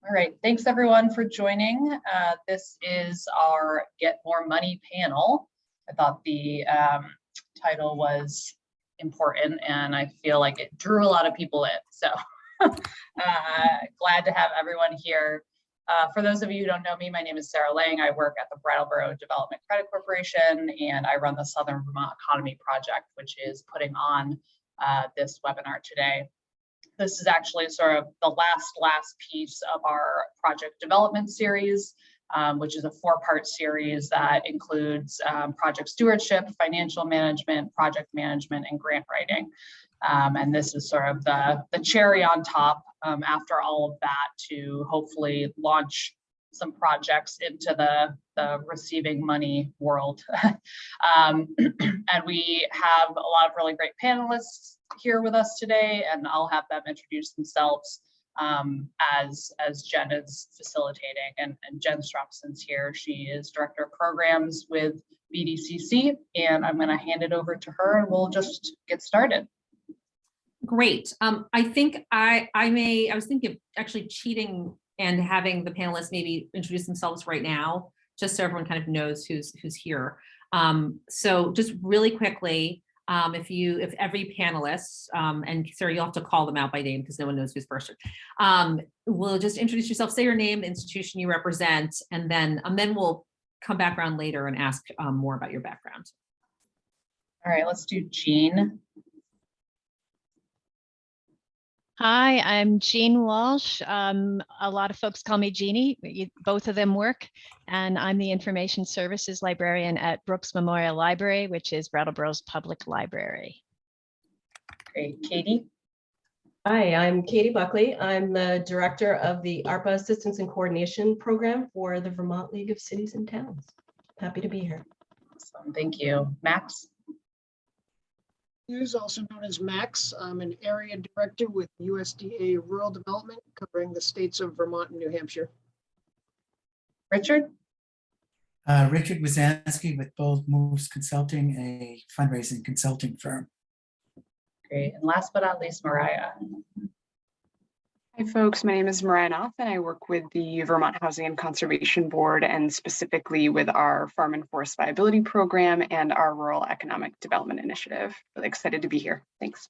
All right, thanks everyone for joining. This is our Get More Money panel. I thought the title was important and I feel like it drew a lot of people in. So glad to have everyone here. For those of you who don't know me, my name is Sarah Lang. I work at the Brattleboro Development Credit Corporation and I run the Southern Vermont Economy Project, which is putting on this webinar today. This is actually sort of the last piece of our project development series, which is a 4-part series that includes project stewardship, financial management, project management, and grant writing. And this is sort of the cherry on top after all of that to hopefully launch some projects into the receiving money world. And we have a lot of really great panelists here with us today, and I'll have them introduce themselves as Jen is facilitating. And Jen Stromsten's here. She is Director of Programs with BDCC, and I'm going to hand it over to her and we'll just get started. Great. I think I was thinking of actually cheating and having the panelists maybe introduce themselves right now, just so everyone kind of knows who's here. So just really quickly, if every panelist, and Sarah, you'll have to call them out by name because no one knows who's first. We'll just introduce yourself, say your name, the institution you represent, and then we'll come back around later and ask more about your background. All right, let's do Jeanne. Hi, I'm Jeanne Walsh. A lot of folks call me Jeannie. Both of them work, and I'm the Information Services Librarian at Brooks Memorial Library, which is Brattleboro's public library. Great, Katie. Hi, I'm Katie Buckley. I'm the Director of the Arpa Assistance and Coordination Program for the Vermont League of Cities and Towns. Happy to be here. Awesome, thank you. Max. Muise, also known as Max. I'm an area director with USDA Rural Development, covering the states of Vermont and New Hampshire. Richard. Richard Wizansky with BoldMoves Consulting, a fundraising consulting firm. Great, and last but not least, Mariah. Hi folks, my name is Mariah Noth and I work with the Vermont Housing and Conservation Board and specifically with our Farm and Forest Viability Program and our Rural Economic Development Initiative. Really excited to be here. Thanks.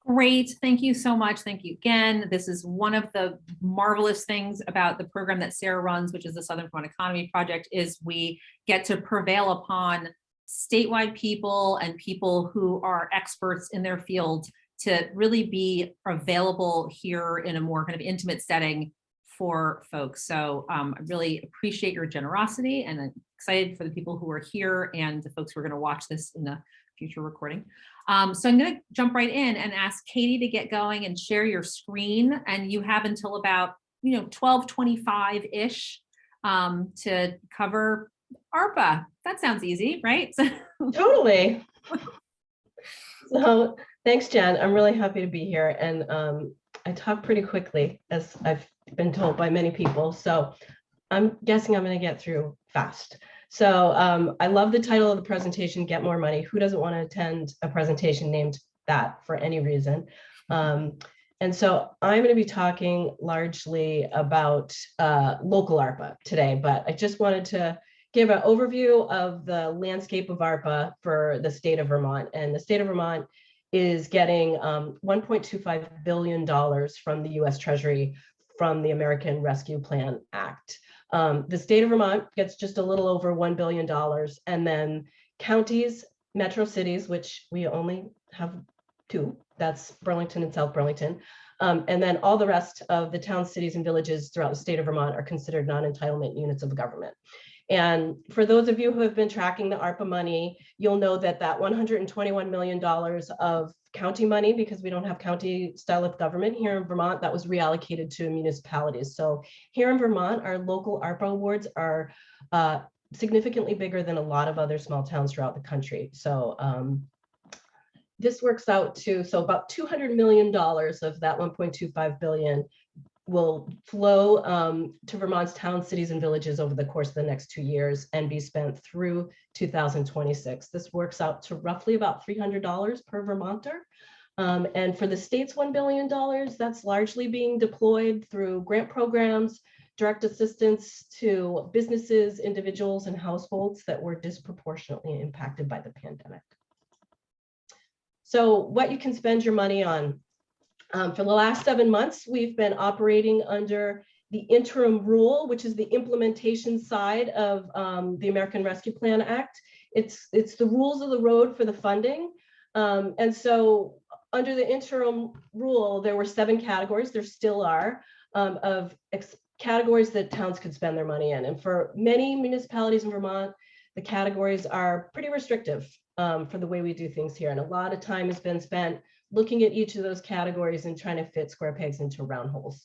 Great, thank you so much. Thank you again. This is one of the marvelous things about the program that Sarah runs, which is the Southern Vermont Economy Project, is we get to prevail upon statewide people and people who are experts in their field to really be available here in a more kind of intimate setting for folks. So I really appreciate your generosity and I'm excited for the people who are here and the folks who are going to watch this in the future recording. So I'm going to jump right in and ask Katie to get going and share your screen. And you have until about 12:25-ish to cover ARPA. That sounds easy, right? Totally. So thanks, Jen. I'm really happy to be here. And I talk pretty quickly, as I've been told by many people. So I'm guessing I'm going to get through fast. So I love the title of the presentation, Get More Money. Who doesn't want to attend a presentation named that for any reason? And so I'm going to be talking largely about local ARPA today, but I just wanted to give an overview of the landscape of ARPA for the state of Vermont. And the state of Vermont is getting $1.25 billion from the US Treasury from the American Rescue Plan Act. The state of Vermont gets just a little over $1 billion, and then counties, metro cities, which we only have 2, that's Burlington and South Burlington, and then all the rest of the towns, cities, and villages throughout the state of Vermont are considered non-entitlement units of government. And for those of you who have been tracking the ARPA money, you'll know that that $121 million of county money, because we don't have county style of government here in Vermont, that was reallocated to municipalities. So here in Vermont, our local ARPA awards are significantly bigger than a lot of other small towns throughout the country. So this works out to, so about $200 million of that 1.25 billion will flow to Vermont's towns, cities, and villages over the course of the next 2 years and be spent through 2026. This works out to roughly about $300 per Vermonter. And for the state's $1 billion, that's largely being deployed through grant programs, direct assistance to businesses, individuals, and households that were disproportionately impacted by the pandemic. So what you can spend your money on. For the last 7 months, we've been operating under the interim rule, which is the implementation side of the American Rescue Plan Act. It's the rules of the road for the funding. And so under the interim rule, there were 7 categories, there still are, of categories that towns could spend their money in. And for many municipalities in Vermont, the categories are pretty restrictive for the way we do things here. And a lot of time has been spent looking at each of those categories and trying to fit square pegs into round holes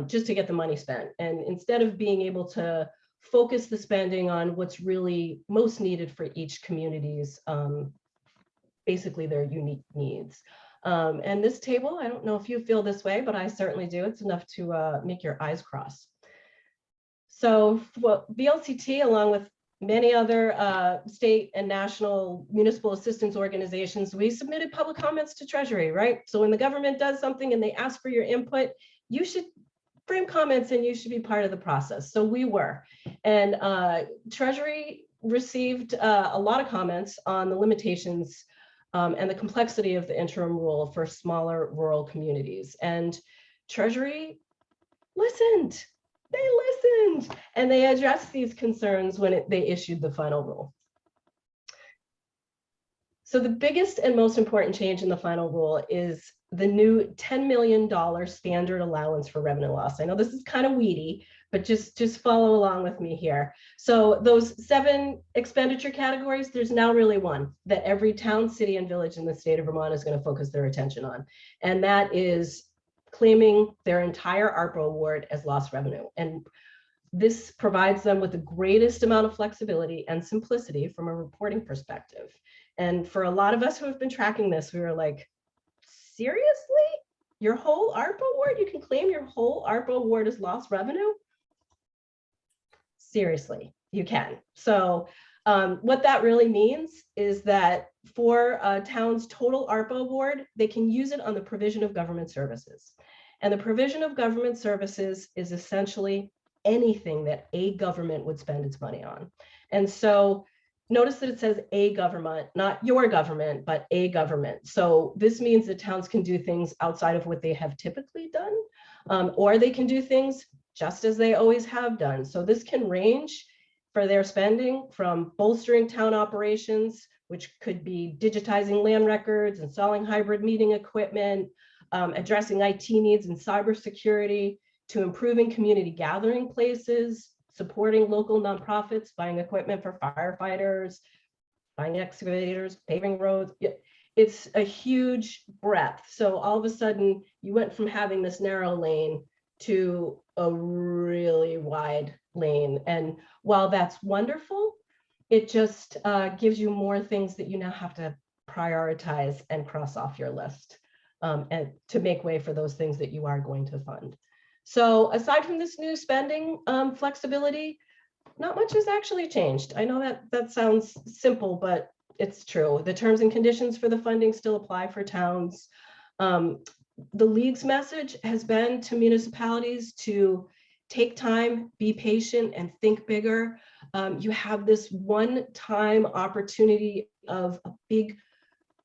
just to get the money spent. And instead of being able to focus the spending on what's really most needed for each community's, basically their unique needs. And this table, I don't know if you feel this way, but I certainly do. It's enough to make your eyes cross. So VLCT, along with many other state and national municipal assistance organizations, we submitted public comments to Treasury, right? So when the government does something and they ask for your input, you should frame comments and you should be part of the process. So we were. And Treasury received a lot of comments on the limitations and the complexity of the interim rule for smaller rural communities. And Treasury listened. They listened and they addressed these concerns when they issued the final rule. So the biggest and most important change in the final rule is the new $10 million standard allowance for revenue loss. I know this is kind of weedy, but just follow along with me here. So those 7 expenditure categories, there's now really one that every town, city, and village in the state of Vermont is going to focus their attention on. And that is claiming their entire ARPA award as lost revenue. And this provides them with the greatest amount of flexibility and simplicity from a reporting perspective. And for a lot of us who have been tracking this, we were like, seriously? Your whole ARPA award? You can claim your whole ARPA award as lost revenue? Seriously, you can. So what that really means is that for a town's total ARPA award, they can use it on the provision of government services. And the provision of government services is essentially anything that a government would spend its money on. And so notice that it says a government, not your government, but a government. So this means that towns can do things outside of what they have typically done, or they can do things just as they always have done. So this can range for their spending from bolstering town operations, which could be digitizing land records, installing hybrid meeting equipment, addressing IT needs and cybersecurity, to improving community gathering places, supporting local nonprofits, buying equipment for firefighters, buying excavators, paving roads. It's a huge breadth. So all of a sudden you went from having this narrow lane to a really wide lane. And while that's wonderful, it just gives you more things that you now have to prioritize and cross off your list and to make way for those things that you are going to fund. So aside from this new spending flexibility, not much has actually changed. I know that sounds simple, but it's true. The terms and conditions for the funding still apply for towns. The League's message has been to municipalities to take time, be patient, and think bigger. You have this one-time opportunity of a big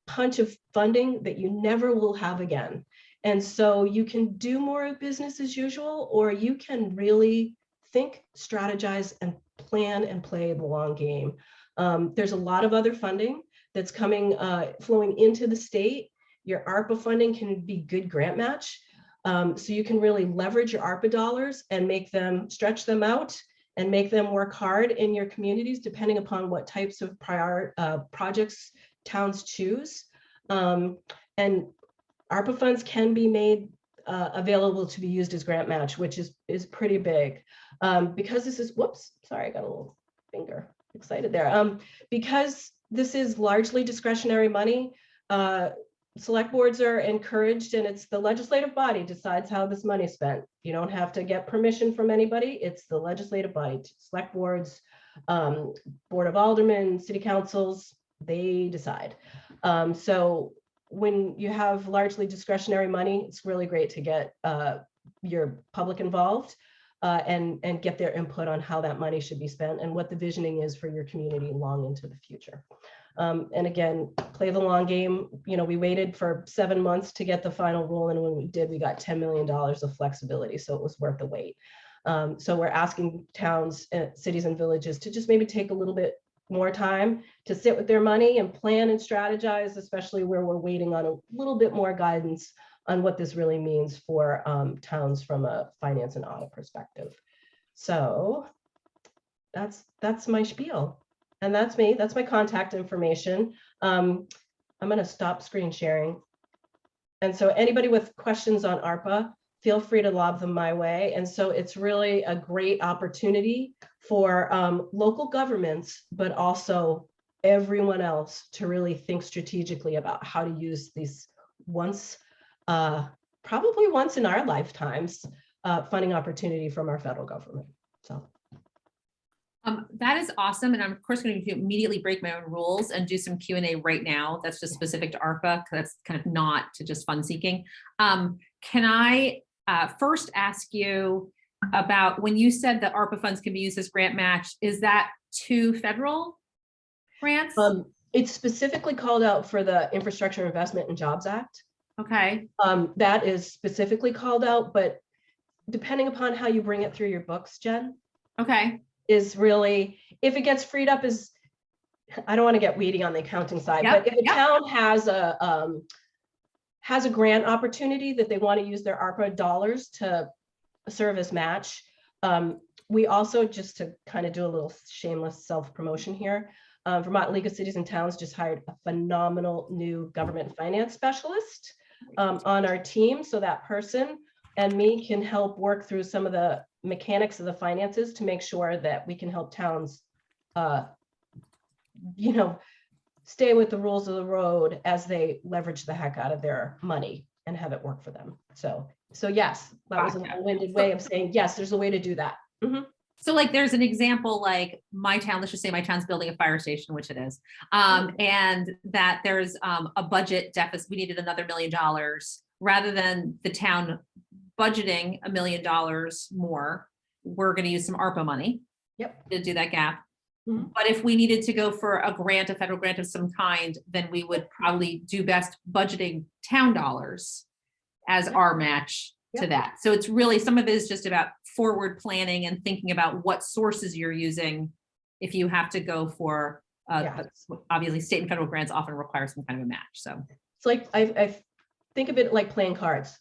punch of funding that you never will have again. And so you can do more business as usual, or you can really think, strategize, and plan and play the long game. There's a lot of other funding that's coming, flowing into the state. Your ARPA funding can be good grant match. So you can really leverage your ARPA dollars and make them, stretch them out and make them work hard in your communities, depending upon what types of projects towns choose. And ARPA funds can be made available to be used as grant match, which is pretty big. Because this is, whoops, sorry, I got a little finger excited there. Because this is largely discretionary money, select boards are encouraged, and it's the legislative body decides how this money is spent. You don't have to get permission from anybody. It's the legislative body, select boards, board of aldermen, city councils, they decide. So when you have largely discretionary money, it's really great to get your public involved and get their input on how that money should be spent and what the visioning is for your community long into the future. And again, play the long game. You know, we waited for 7 months to get the final rule, and when we did, we got $10 million of flexibility, so it was worth the wait. So we're asking towns, cities, and villages to just maybe take a little bit more time to sit with their money and plan and strategize, especially where we're waiting on a little bit more guidance on what this really means for towns from a finance and audit perspective. So that's my spiel. And that's me, that's my contact information. I'm gonna stop screen sharing. And so anybody with questions on ARPA, feel free to lob them my way. And so it's really a great opportunity for local governments, but also everyone else to really think strategically about how to use these probably once in our lifetimes, funding opportunity from our federal government, so. That is awesome. And I'm of course going to immediately break my own rules and do some Q&A right now. That's just specific to ARPA, because that's kind of not to just fund seeking. Can I first ask you about when you said that ARPA funds can be used as grant match, is that to federal grants? It's specifically called out for the Infrastructure Investment and Jobs Act. Okay. That is specifically called out, but depending upon how you bring it through your books, Jen. Okay. Is really, if it gets freed up, is, I don't want to get weedy on the accounting side, Yep, but if a town has a grant opportunity that they want to use their ARPA dollars to serve as match, we also, just to kind of do a little shameless self-promotion here, Vermont League of Cities and Towns just hired a phenomenal new government finance specialist on our team. So that person and me can help work through some of the mechanics of the finances to make sure that we can help towns, you know, stay with the rules of the road as they leverage the heck out of their money and have it work for them. So yes, that was a long-winded way of saying, yes, there's a way to do that. Mm-hmm. So like, there's an example, like my town, let's just say my town's building a fire station, which it is, and that there's a budget deficit. We needed another $1 million rather than the town budgeting $1 million more. We're going to use some ARPA money to do that gap. Mm-hmm. But if we needed to go for a grant, a federal grant of some kind, then we would probably do best budgeting town dollars as our match to that. So it's really, some of it is just about forward planning and thinking about what sources you're using. If you have to go for, obviously state and federal grants often require some kind of a match. So it's like, I think of it like playing cards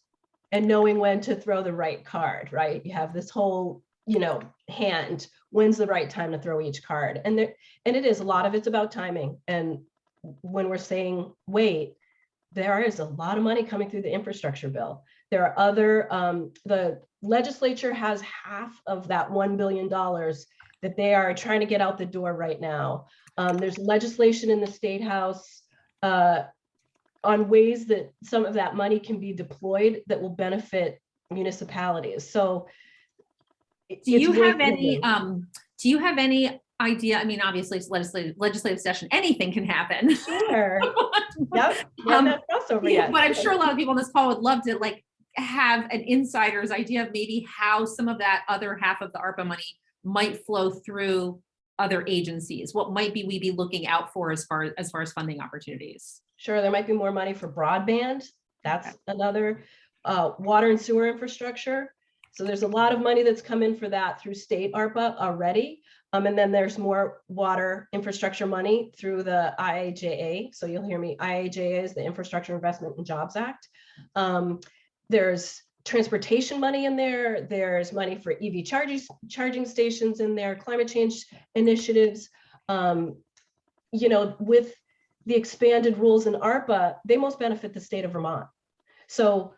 and knowing when to throw the right card, right? You have this whole, you know, hand, when's the right time to throw each card? And it is, a lot of it's about timing. And when we're saying, wait, there is a lot of money coming through the infrastructure bill. There are other, the legislature has half of that $1 billion that they are trying to get out the door right now. There's legislation in the State House on ways that some of that money can be deployed that will benefit municipalities. So do you have any idea? I mean, obviously it's legislative session, anything can happen. Sure. Yep. That crossover yet. But I'm sure a lot of people on this call would love to like have an insider's idea of maybe how some of that other half of the ARPA money might flow through other agencies. What might we be looking out for as far as funding opportunities? Sure, there might be more money for broadband. That's another, water and sewer infrastructure. So there's a lot of money that's come in for that through state ARPA already. And then there's more water infrastructure money through the IIJA. So you'll hear me, IIJA is the Infrastructure Investment and Jobs Act. There's transportation money in there. There's money for EV charging stations in there, climate change initiatives. You know, with the expanded rules in ARPA, they most benefit the state of Vermont. So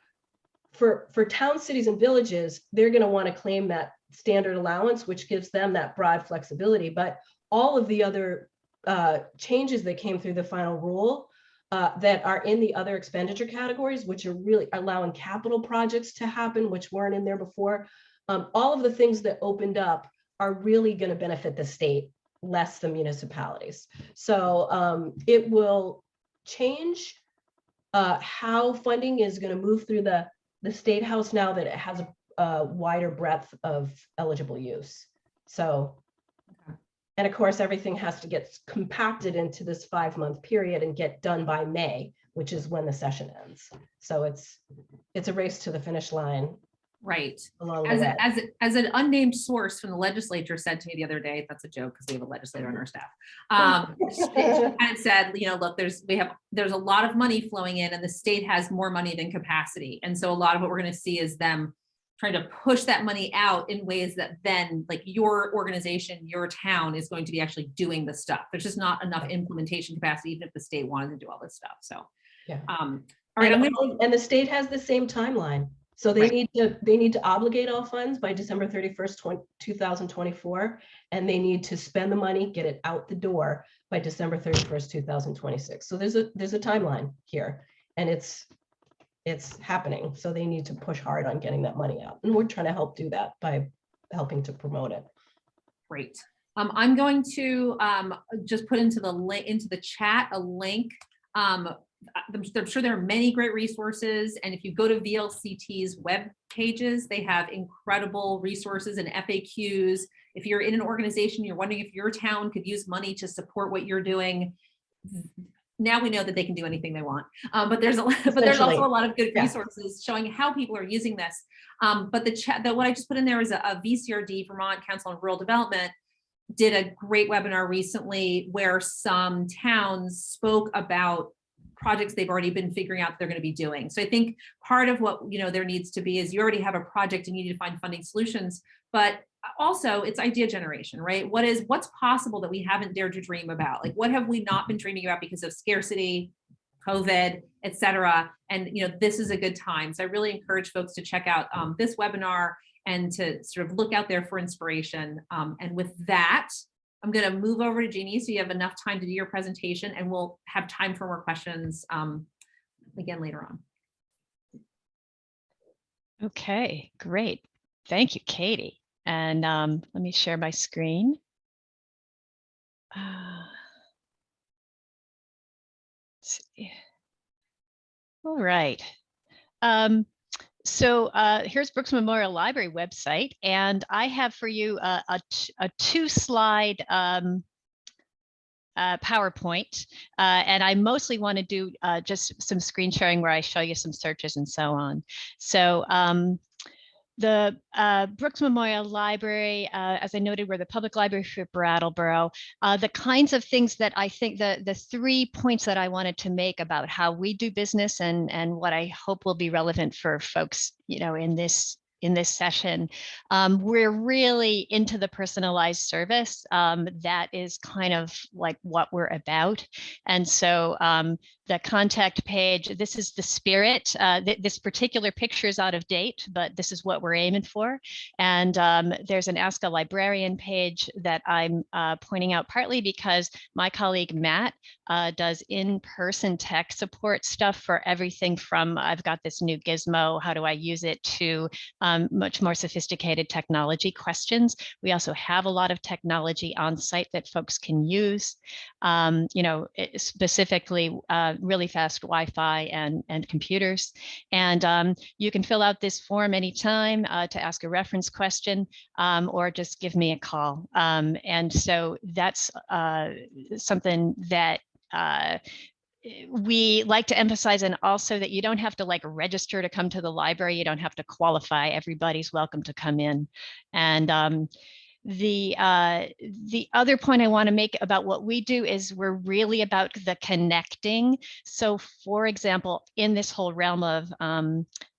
for towns, cities, and villages, they're going to want to claim that standard allowance, which gives them that broad flexibility. But all of the other changes that came through the final rule that are in the other expenditure categories, which are really allowing capital projects to happen, which weren't in there before, all of the things that opened up are really going to benefit the state, less the municipalities. So it will change how funding is going to move through the State House now that it has a wider breadth of eligible use. So, and of course, everything has to get compacted into this 5-month period and get done by May, which is when the session ends. So it's a race to the finish line. Right. Along the As, way. as an unnamed source from the legislature said to me the other day, that's a joke because we have a legislator on our staff. She kind of said, you know, look, there's a lot of money flowing in and the state has more money than capacity. And so a lot of what we're going to see is them trying to push that money out in ways that then like your organization, your town is going to be actually doing the stuff. There's just not enough implementation capacity, even if the state wanted to do all this stuff. So, yeah. All right. And the state has the same timeline. So they need to obligate all funds by December 31st, 2024, and they need to spend the money, get it out the door by December 31st, 2026. So there's a timeline here, and it's happening. So they need to push hard on getting that money out, and we're trying to help do that by helping to promote it. Great. I'm going to just put into the chat a link. I'm sure there are many great resources, and if you go to VLCT's web pages, they have incredible resources and FAQs. If you're in an organization, you're wondering if your town could use money to support what you're doing, now we know that they can do anything they want. But there's also a lot of good resources showing how people are using this. But the chat, what I just put in there is a VCRD, Vermont Council on Rural Development, did a great webinar recently where some towns spoke about projects they've already been figuring out they're going to be doing. So I think part of what there needs to be is you already have a project and you need to find funding solutions, but also it's idea generation, right? What's possible that we haven't dared to dream about? Like what have we not been dreaming about because of scarcity, COVID, et cetera? And this is a good time. So I really encourage folks to check out this webinar and to sort of look out there for inspiration. And with that, I'm going to move over to Jeanne so you have enough time to do your presentation, and we'll have time for more questions again later on. Okay, great. Thank you, Katie. And let me share my screen. Let's see. All right. So here's Brooks Memorial Library website, and I have for you a 2-slide PowerPoint, and I mostly want to do just some screen sharing where I show you some searches and so on. So the Brooks Memorial Library, as I noted, we're the public library for Brattleboro. The kinds of things that I think the 3 points that I wanted to make about how we do business and what I hope will be relevant for folks, in this session, we're really into the personalized service. That is kind of like what we're about. And so the contact page, this is the spirit. This particular picture is out of date, but this is what we're aiming for. And there's an Ask a Librarian page that I'm pointing out partly because my colleague Matt does in-person tech support stuff for everything from I've got this new gizmo, how do I use it, to much more sophisticated technology questions. We also have a lot of technology on site that folks can use, specifically really fast Wi-Fi and computers. And you can fill out this form anytime to ask a reference question or just give me a call. And so that's something that we like to emphasize, and also that you don't have to register to come to the library. You don't have to qualify. Everybody's welcome to come in. And the other point I want to make about what we do is we're really about the connecting. So for example, in this whole realm of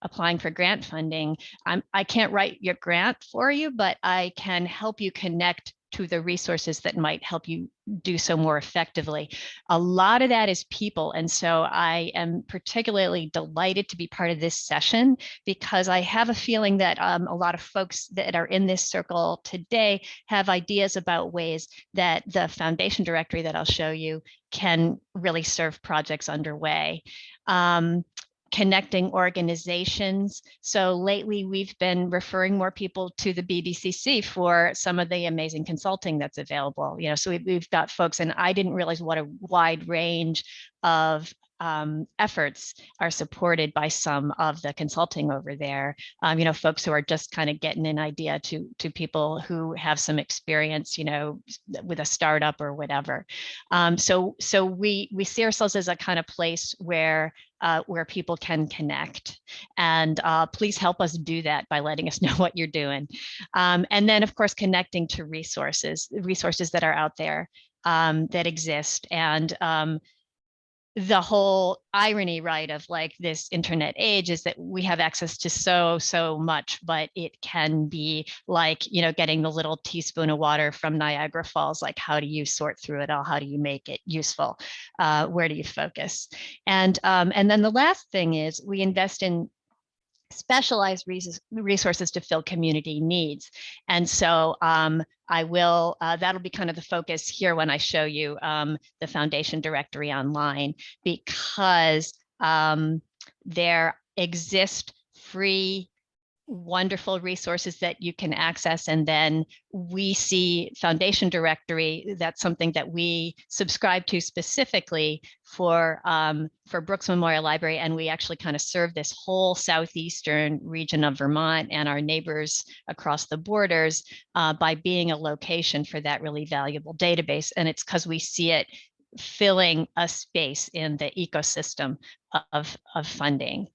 applying for grant funding, I can't write your grant for you, but I can help you connect to the resources that might help you do so more effectively. A lot of that is people. And so I am particularly delighted to be part of this session because I have a feeling that a lot of folks that are in this circle today have ideas about ways that the foundation directory that I'll show you can really serve projects underway. Connecting organizations. So lately we've been referring more people to the BDCC for some of the amazing consulting that's available. So we've got folks, and I didn't realize what a wide range of efforts are supported by some of the consulting over there. You know, folks who are just kind of getting an idea to people who have some experience, you know, with a startup or whatever. So we see ourselves as a kind of place where people can connect, and please help us do that by letting us know what you're doing. And then, of course, connecting to resources that are out there that exist, and the whole irony, right, of like this internet age is that we have access to so much, but it can be like, you know, getting the little teaspoon of water from Niagara Falls. Like, how do you sort through it all? How do you make it useful? Where do you focus? And then the last thing is we invest in specialized resources to fill community needs. And so I will, that'll be kind of the focus here when I show you the foundation directory online, because there exist free, wonderful resources that you can access. And then we see foundation directory, that's something that we subscribe to specifically for Brooks Memorial Library. And we actually kind of serve this whole southeastern region of Vermont and our neighbors across the borders by being a location for that really valuable database. And it's because we see it filling a space in the ecosystem of funding.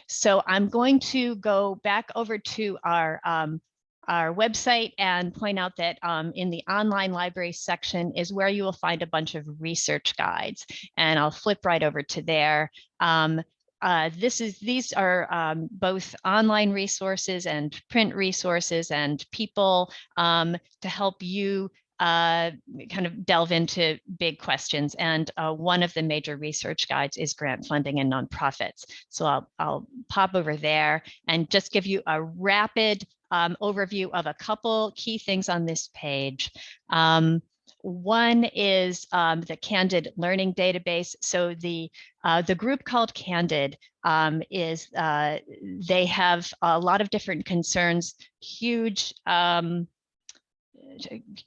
So I'm going to go back over to our website and point out that in the online library section is where you will find a bunch of research guides, and I'll flip right over to there. These are both online resources and print resources and people to help you kind of delve into big questions. And one of the major research guides is grant funding and nonprofits. So I'll pop over there and just give you a rapid overview of a couple key things on this page. One is the Candid learning database. So the group called Candid is they have a lot of different concerns, huge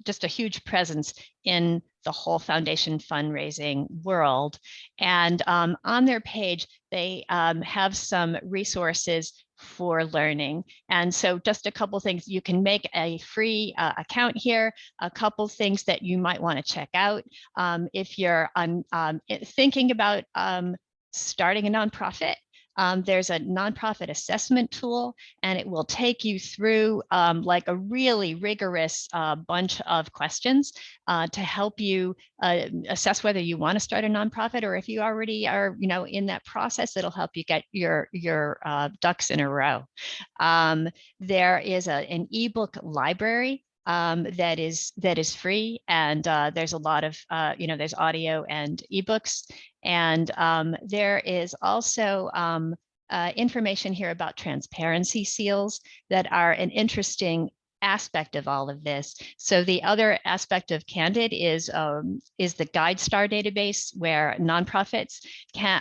just a huge presence in the whole foundation fundraising world. And on their page, they have some resources for learning. And so just a couple things, you can make a free account here, a couple things that you might want to check out. If you're thinking about starting a nonprofit, there's a nonprofit assessment tool, and it will take you through like a really rigorous bunch of questions to help you assess whether you want to start a nonprofit, or if you already are, you know, in that process, it'll help you get your ducks in a row. There is an ebook library that is free, and there's a lot of you know, there's audio and ebooks, and there is also information here about transparency seals that are an interesting aspect of all of this. So the other aspect of Candid is the GuideStar database, where nonprofits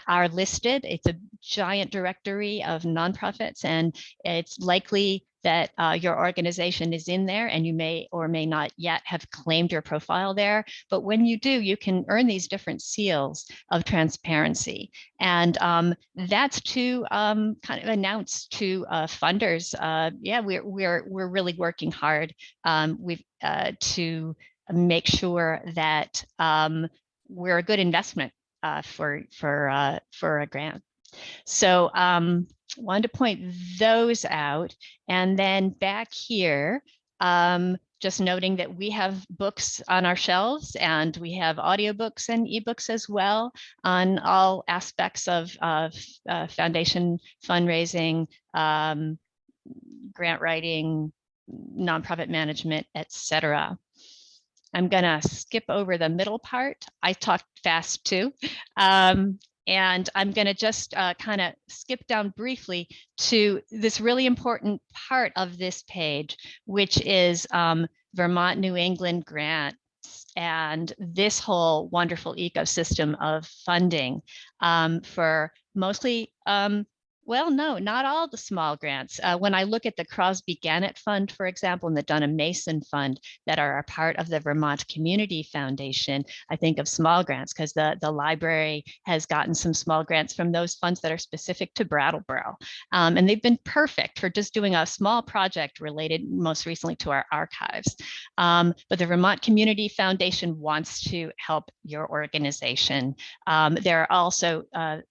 are listed. It's a giant directory of nonprofits, and it's likely that your organization is in there, and you may or may not yet have claimed your profile there. But when you do, you can earn these different seals of transparency. And that's to kind of announce to funders, yeah, we're really working hard to make sure that we're a good investment for a grant. So wanted to point those out. And then back here, just noting that we have books on our shelves, and we have audiobooks and ebooks as well on all aspects of foundation fundraising, grant writing, nonprofit management, etc. I'm gonna skip over the middle part. I talked fast too. And I'm going to just kind of skip down briefly to this really important part of this page, which is Vermont New England grants and this whole wonderful ecosystem of funding for mostly Well, no, not all the small grants. When I look at the Crosby-Gannett Fund, for example, and the Dunham-Mason Fund that are a part of the Vermont Community Foundation, I think of small grants because the library has gotten some small grants from those funds that are specific to Brattleboro. And they've been perfect for just doing a small project related most recently to our archives. But the Vermont Community Foundation wants to help your organization. There are also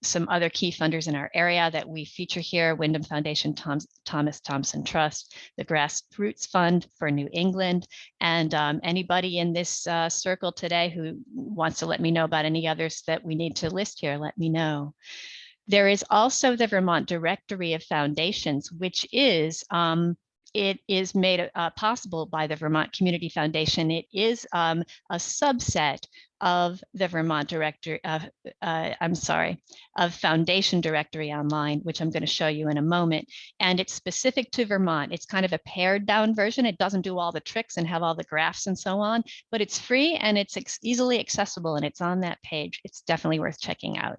some other key funders in our area that we feature here: Wyndham Foundation, Thomas Thompson Trust, the Grassroots Fund for New England, and anybody in this circle today who wants to let me know about any others that we need to list here, let me know. There is also the Vermont Directory of Foundations, which is it is made possible by the Vermont Community Foundation. It is a subset of the Vermont Directory of Foundation Directory Online, which I'm going to show you in a moment. And it's specific to Vermont. It's kind of a pared down version. It doesn't do all the tricks and have all the graphs and so on, but it's free and it's easily accessible, and it's on that page. It's definitely worth checking out.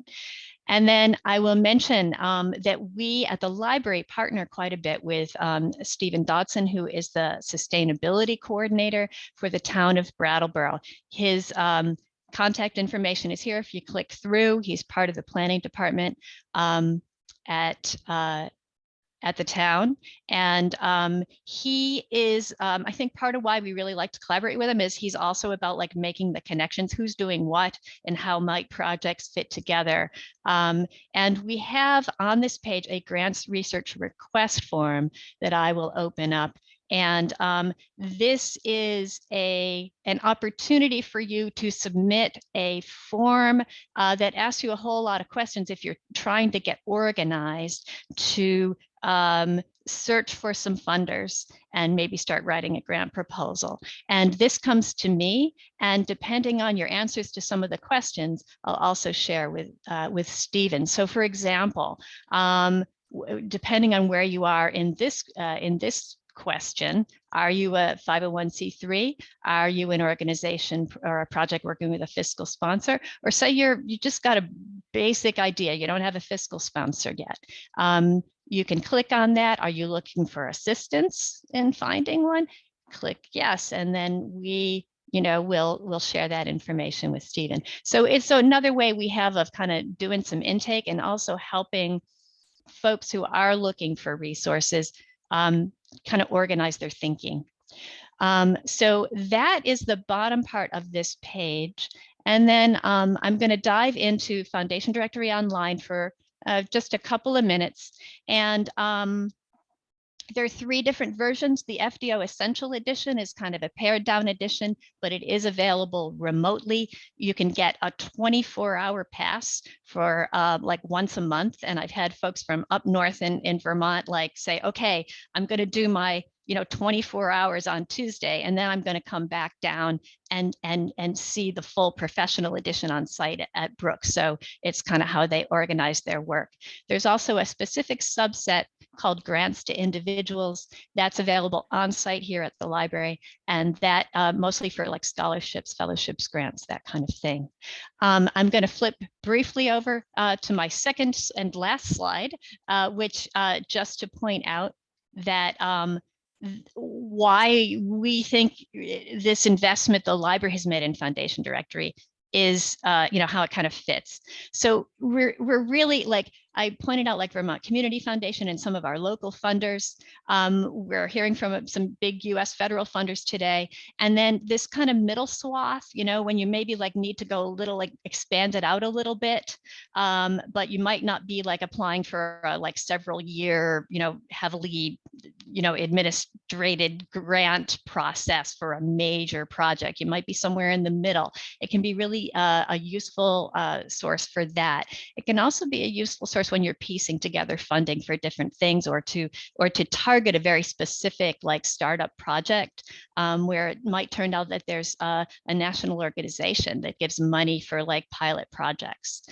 And then I will mention that we at the library partner quite a bit with Stephen Dodson, who is the sustainability coordinator for the town of Brattleboro. His contact information is here. If you click through, he's part of the planning department at the town. And he is, I think part of why we really like to collaborate with him is he's also about like making the connections, who's doing what and how might projects fit together. And we have on this page a grants research request form that I will open up. And this is an opportunity for you to submit a form that asks you a whole lot of questions if you're trying to get organized to search for some funders and maybe start writing a grant proposal. And this comes to me, and depending on your answers to some of the questions, I'll also share with Stephen. So for example, depending on where you are in this question, are you a 501c3? Are you an organization or a project working with a fiscal sponsor? Or say you just got a basic idea, you don't have a fiscal sponsor yet. You can click on that. Are you looking for assistance in finding one? Click yes, and then we'll share that information with Stephen. So it's another way we have of kind of doing some intake and also helping folks who are looking for resources kind of organize their thinking. So that is the bottom part of this page. And then I'm going to dive into Foundation Directory Online for just a couple of minutes. And there are 3 different versions. The FDO Essential Edition is kind of a pared down edition, but it is available remotely. You can get a 24-hour pass for like once a month. And I've had folks from up north in Vermont like say, okay, I'm going to do my 24 hours on Tuesday, and then I'm going to come back down and see the full professional edition on site at Brooks. So it's kind of how they organize their work. There's also a specific subset called Grants to Individuals that's available on site here at the library, and that mostly for like scholarships, fellowships, grants, that kind of thing. I'm going to flip briefly over to my second and last slide, which just to point out that why we think this investment the library has made in Foundation Directory is, how it kind of fits. So we're really, like I pointed out, like Vermont Community Foundation and some of our local funders. We're hearing from some big US federal funders today. And then this kind of middle swath, when you maybe like need to go a little, like expand it out a little bit, but you might not be like applying for a like several year, heavily, administrated grant process for a major project. You might be somewhere in the middle. It can be really a useful source for that. It can also be a useful source when you're piecing together funding for different things, or to target a very specific like startup project where it might turn out that there's a national organization that gives money for like pilot projects.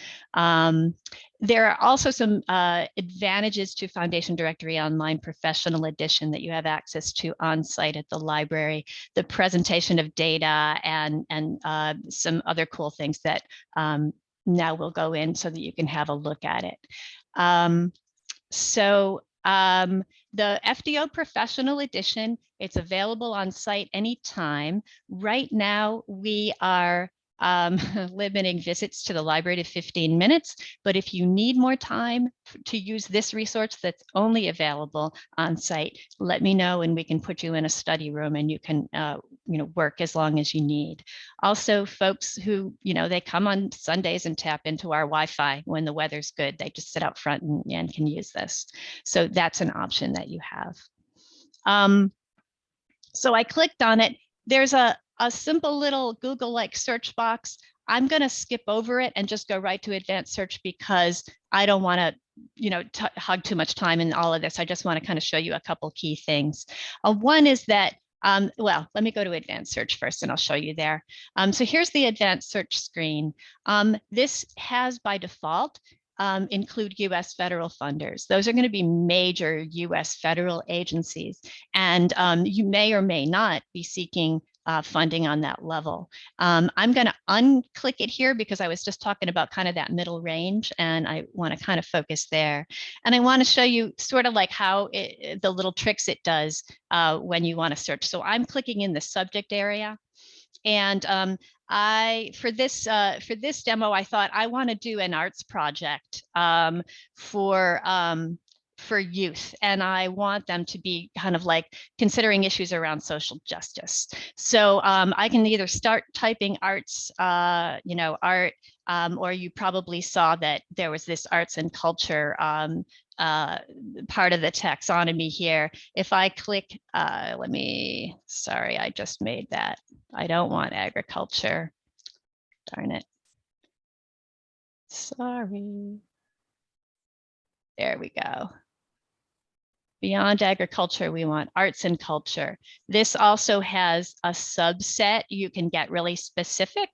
There are also some advantages to Foundation Directory Online Professional Edition that you have access to on site at the library, the presentation of data, and some other cool things that now we'll go in so that you can have a look at it. So the FDO Professional Edition, it's available on site anytime. Right now, we are limiting visits to the library to 15 minutes. But if you need more time to use this resource that's only available on site, let me know and we can put you in a study room and you can work as long as you need. Also, folks who, they come on Sundays and tap into our Wi-Fi when the weather's good. They just sit out front and can use this. So that's an option that you have. So I clicked on it. There's a simple little Google-like search box. I'm going to skip over it and just go right to advanced search because I don't want to, hog too much time in all of this. I just want to kind of show you a couple key things. One is that, well, let me go to advanced search first and I'll show you there. So here's the advanced search screen. This has by default include U.S. federal funders. Those are going to be major U.S. federal agencies, and you may or may not be seeking funding on that level. I'm going to unclick it here because I was just talking about kind of that middle range, and I want to kind of focus there. And I want to show you sort of like how the little tricks it does when you want to search. So I'm clicking in the subject area. And for this demo, I thought I want to do an arts project for youth, and I want them to be kind of like considering issues around social justice. So I can either start typing arts, art, or you probably saw that there was this arts and culture part of the taxonomy here. If I click, sorry, I just made that. I don't want agriculture. Darn it. Sorry. There we go. Beyond agriculture, we want arts and culture. This also has a subset. You can get really specific.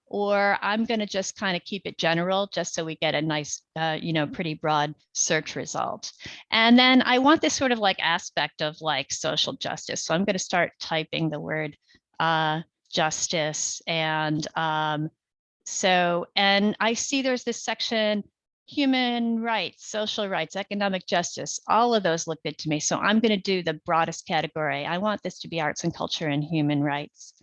Or I'm going to just kind of keep it general just so we get a nice, pretty broad search result. And then I want this sort of like aspect of like social justice. So I'm going to start typing the word justice. And and I see there's this section, human rights, social rights, economic justice, all of those look good to me. So I'm going to do the broadest category. I want this to be arts and culture and human rights.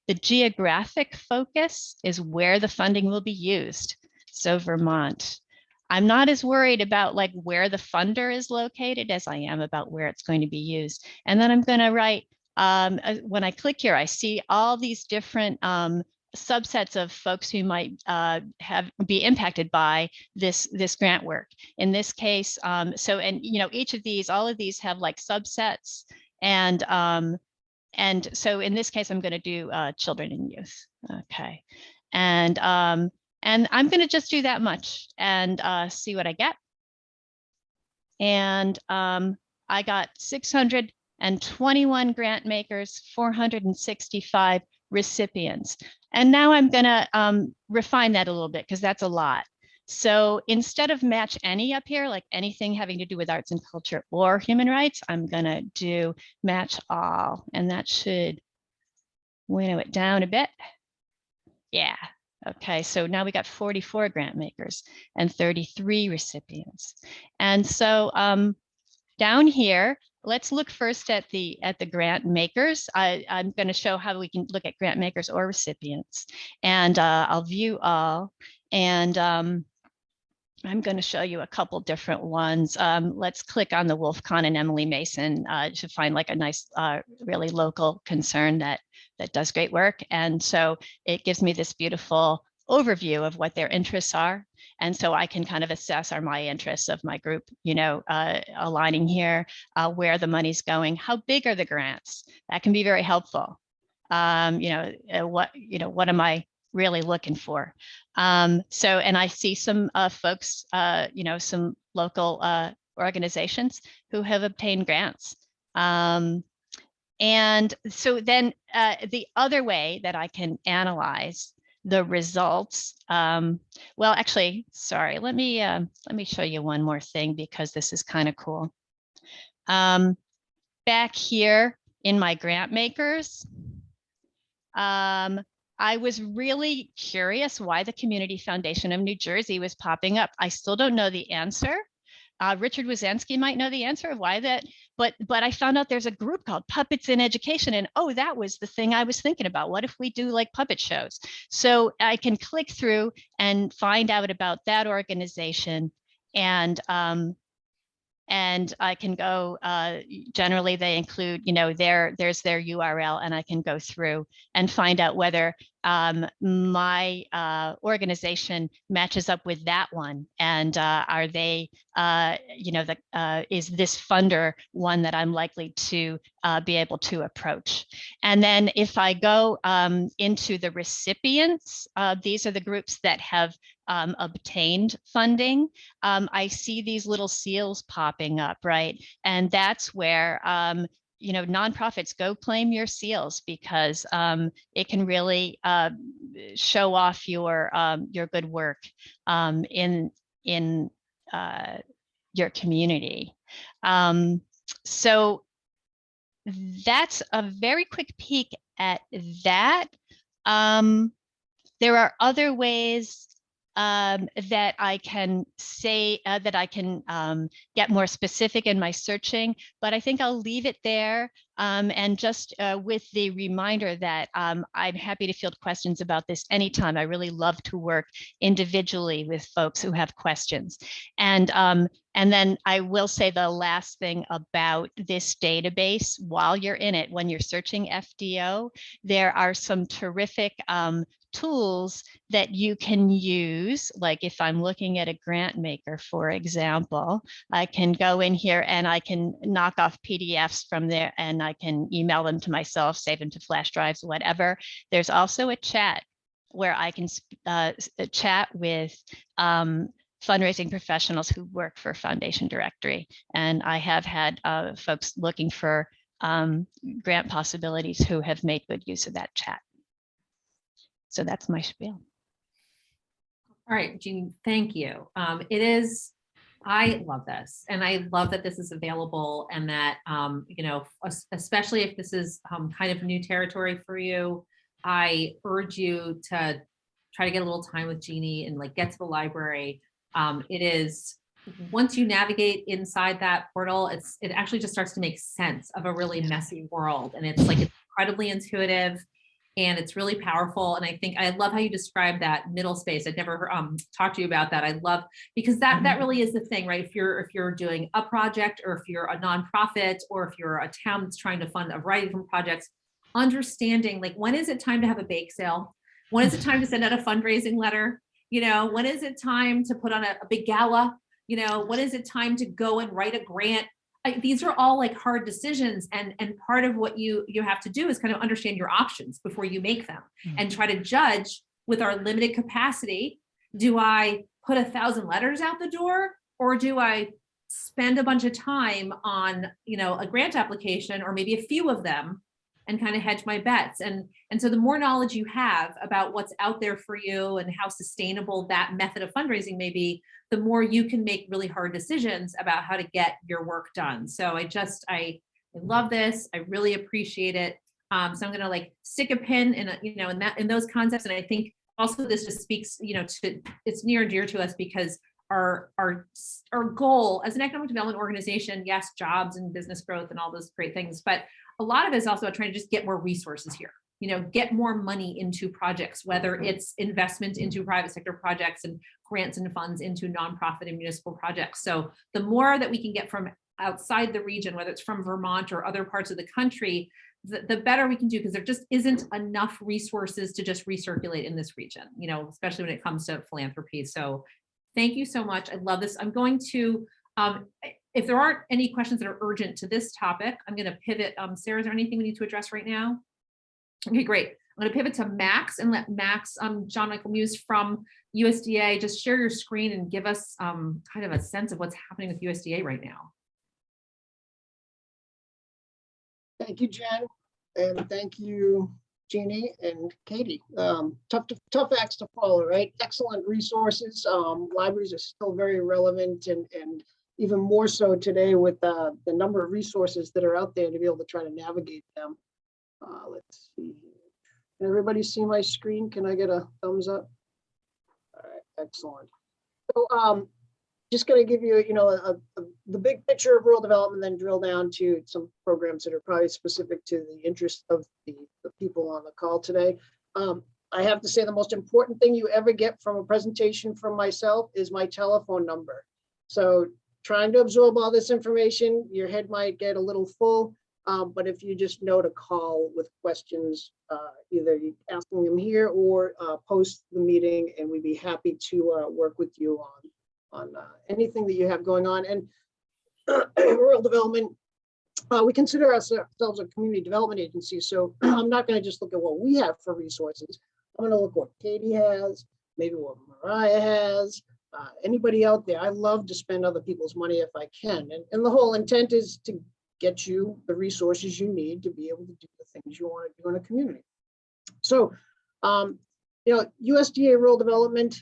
The geographic focus is where the funding will be used. So Vermont. I'm not as worried about like where the funder is located as I am about where it's going to be used. And then I'm going to write, when I click here, I see all these different subsets of folks who might be impacted by this grant work. In this case, each of these, all of these have like subsets, and so in this case, I'm going to do children and youth. Okay, and I'm going to just do that much and see what I get. And I got 621 grant makers, 465 recipients. And now I'm going to refine that a little bit because that's a lot. So instead of match any up here, like anything having to do with arts and culture or human rights, I'm going to do match all. And that should winnow it down a bit. Yeah. Okay. So now we got 44 grant makers and 33 recipients. And so down here, let's look first at the grant makers. I'm going to show how we can look at grant makers or recipients, and I'll view all. And I'm going to show you a couple different ones. Let's click on the Wolfcon and Emily Mason to find like a nice, really local concern that does great work. And so it gives me this beautiful overview of what their interests are. And so I can kind of assess, are my interests of my group, aligning here, where the money's going, how big are the grants? That can be very helpful. What am I really looking for? And I see some folks, some local organizations who have obtained grants. And so then the other way that I can analyze the results, well, actually, sorry, let me show you one more thing because this is kind of cool. Back here in my grant makers, I was really curious why the Community Foundation of New Jersey was popping up. I still don't know the answer, Richard Wizansky might know the answer of why that, but I found out there's a group called Puppets in Education, and oh, that was the thing I was thinking about. What if we do like puppet shows? So I can click through and find out about that organization, and I can go, generally they include, there's their URL, and I can go through and find out whether my organization matches up with that one. And are they, is this funder one that I'm likely to be able to approach? And then if I go into the recipients, these are the groups that have obtained funding. I see these little seals popping up, right? And that's where, nonprofits, go claim your seals, because it can really show off your good work in your community. So that's a very quick peek at that. There are other ways that I can say that I can get more specific in my searching, but I think I'll leave it there. And just with the reminder that I'm happy to field questions about this anytime. I really love to work individually with folks who have questions. And then I will say the last thing about this database: while you're in it, when you're searching FDO, there are some terrific tools that you can use. Like if I'm looking at a grant maker, for example, I can go in here and I can knock off PDFs from there, and I can email them to myself, save them to flash drives, whatever. There's also a chat where I can chat with fundraising professionals who work for Foundation Directory. And I have had folks looking for grant possibilities who have made good use of that chat. So that's my spiel. All right, Jeanne, thank you. I love this, and I love that this is available, and that, especially if this is kind of new territory for you, I urge you to try to get a little time with Jeanne and get to the library. It is, once you navigate inside that portal, it actually just starts to make sense of a really messy world, and it's incredibly intuitive. And it's really powerful. And I think I love how you describe that middle space. I'd never talked to you about that. I love, because that really is the thing, right? If you're doing a project, or if you're a nonprofit, or if you're a town that's trying to fund a variety of different projects, understanding when is it time to have a bake sale? When is it time to send out a fundraising letter? When is it time to put on a big gala? When is it time to go and write a grant? These are all hard decisions, and part of what you have to do is kind of understand your options before you make them, and try to judge with our limited capacity. Do I put 1,000 letters out the door, or do I spend a bunch of time on a grant application, or maybe a few of them, and kind of hedge my bets? And so the more knowledge you have about what's out there for you and how sustainable that method of fundraising may be, the more you can make really hard decisions about how to get your work done. So I love this. I really appreciate it. So I'm going to stick a pin in those concepts. And I think also this just speaks, to, it's near and dear to us, because our goal as an economic development organization, yes, jobs and business growth and all those great things, but a lot of it is also trying to just get more resources here, get more money into projects, whether it's investment into private sector projects and grants and funds into nonprofit and municipal projects. So the more that we can get from outside the region, whether it's from Vermont or other parts of the country, the better we can do, because there just isn't enough resources to just recirculate in this region, especially when it comes to philanthropy. So thank you so much. I love this. I'm going to, if there aren't any questions that are urgent to this topic, I'm going to pivot. Sarah, is there anything we need to address right now? Okay, great. I'm going to pivot to Max and let Max, Jon-Michael Muise from USDA, just share your screen and give us kind of a sense of what's happening with USDA right now. Thank you, Jen, and thank you, Jeanne and Katie. Tough acts to follow, right? Excellent resources. Libraries are still very relevant, and even more so today with the number of resources that are out there to be able to try to navigate them. Let's see. Can everybody see my screen? Can I get a thumbs up? All right, excellent. So just going to give you, the big picture of rural development, then drill down to some programs that are probably specific to the interest of the people on the call today. I have to say the most important thing you ever get from a presentation from myself is my telephone number. So trying to absorb all this information, your head might get a little full, but if you just know to call with questions, either asking them here or post the meeting, and we'd be happy to work with you on anything that you have going on. And rural development, we consider ourselves a community development agency, so I'm not going to just look at what we have for resources. I'm going to look what Katie has, maybe what Mariah has, anybody out there. I love to spend other people's money if I can, and the whole intent is to get you the resources you need to be able to do the things you want to do in a community. So, USDA Rural Development,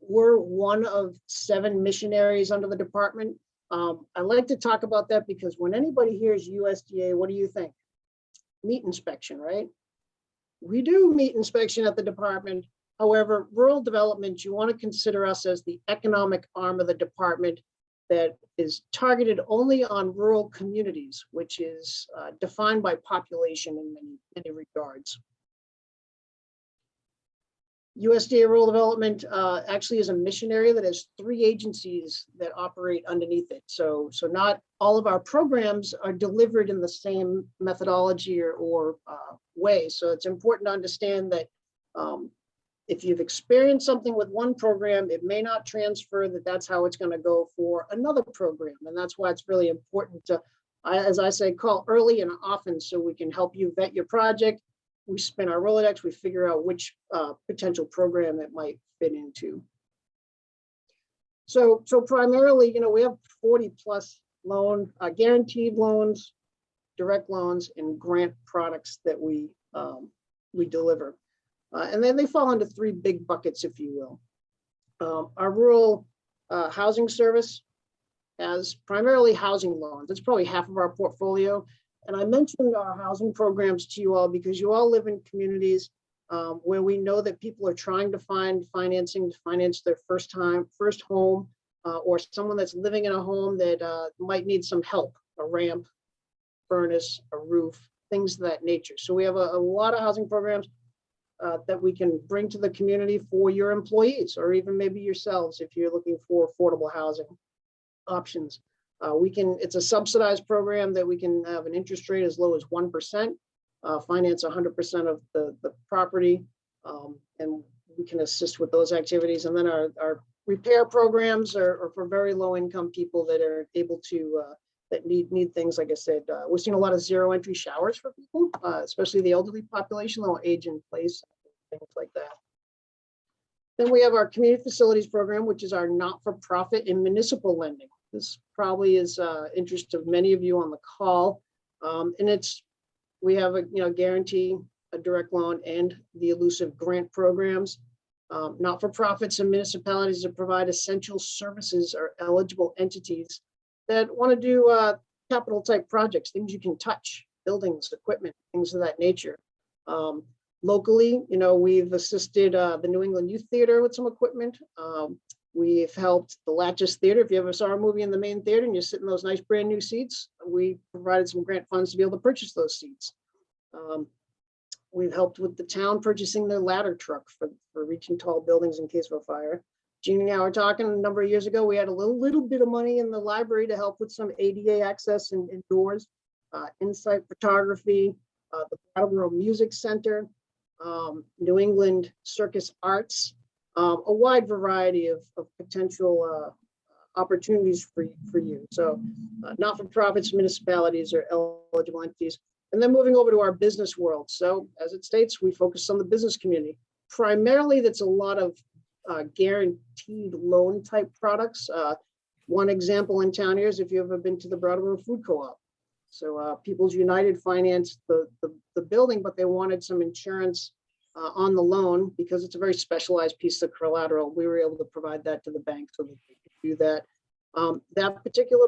we're one of 7 missionaries under the department. I like to talk about that because when anybody hears USDA, what do you think? Meat inspection, right? We do meat inspection at the department. However, rural development, you want to consider us as the economic arm of the department that is targeted only on rural communities, which is defined by population in many regards. USDA Rural Development actually is a mission area that has 3 agencies that operate underneath it. So not all of our programs are delivered in the same methodology or way. So it's important to understand that if you've experienced something with one program, it may not transfer that's how it's going to go for another program. And that's why it's really important to, as I say, call early and often so we can help you vet your project. We spin our Rolodex, we figure out which potential program it might fit into. So primarily, we have 40+ loan, guaranteed loans, direct loans, and grant products that we deliver. And then they fall into 3 big buckets, if you will. Our rural housing service has primarily housing loans. It's probably half of our portfolio. And I mentioned our housing programs to you all because you all live in communities where we know that people are trying to find financing to finance their first home, or someone that's living in a home that might need some help, a ramp, furnace, a roof, things of that nature. So we have a lot of housing programs that we can bring to the community for your employees, or even maybe yourselves if you're looking for affordable housing options. It's a subsidized program that we can have an interest rate as low as 1%, finance 100% of the property, and we can assist with those activities. And then our repair programs are for very low income people that are able to, that need things, like I said. We're seeing a lot of 0 entry showers for people, especially the elderly population. They'll age in place, things like that. Then we have our community facilities program, which is our not-for-profit and municipal lending. This probably is interest of many of you on the call. And we have a guarantee, a direct loan, and the elusive grant programs. Not-for-profits and municipalities that provide essential services are eligible entities that want to do capital type projects, things you can touch, buildings, equipment, things of that nature. Locally, we've assisted the New England Youth Theater with some equipment. We've helped the Latches Theater. If you ever saw a movie in the main theater and you sit in those nice brand new seats, we provided some grant funds to be able to purchase those seats. We've helped with the town purchasing their ladder truck for reaching tall buildings in case of a fire. Jeanne and I were talking a number of years ago, we had a little bit of money in the library to help with some ADA access and doors, Insight Photography, the Brattleboro Music Center, New England Circus Arts, a wide variety of potential opportunities for you. So not-for-profits, municipalities are eligible entities. And then moving over to our business world. So as it states, we focus on the business community. Primarily, that's a lot of guaranteed loan type products. One example in town here is if you've ever been to the Brattleboro Food Co-op. So People's United financed the building, but they wanted some insurance on the loan because it's a very specialized piece of collateral. We were able to provide that to the bank so that they could do that. That particular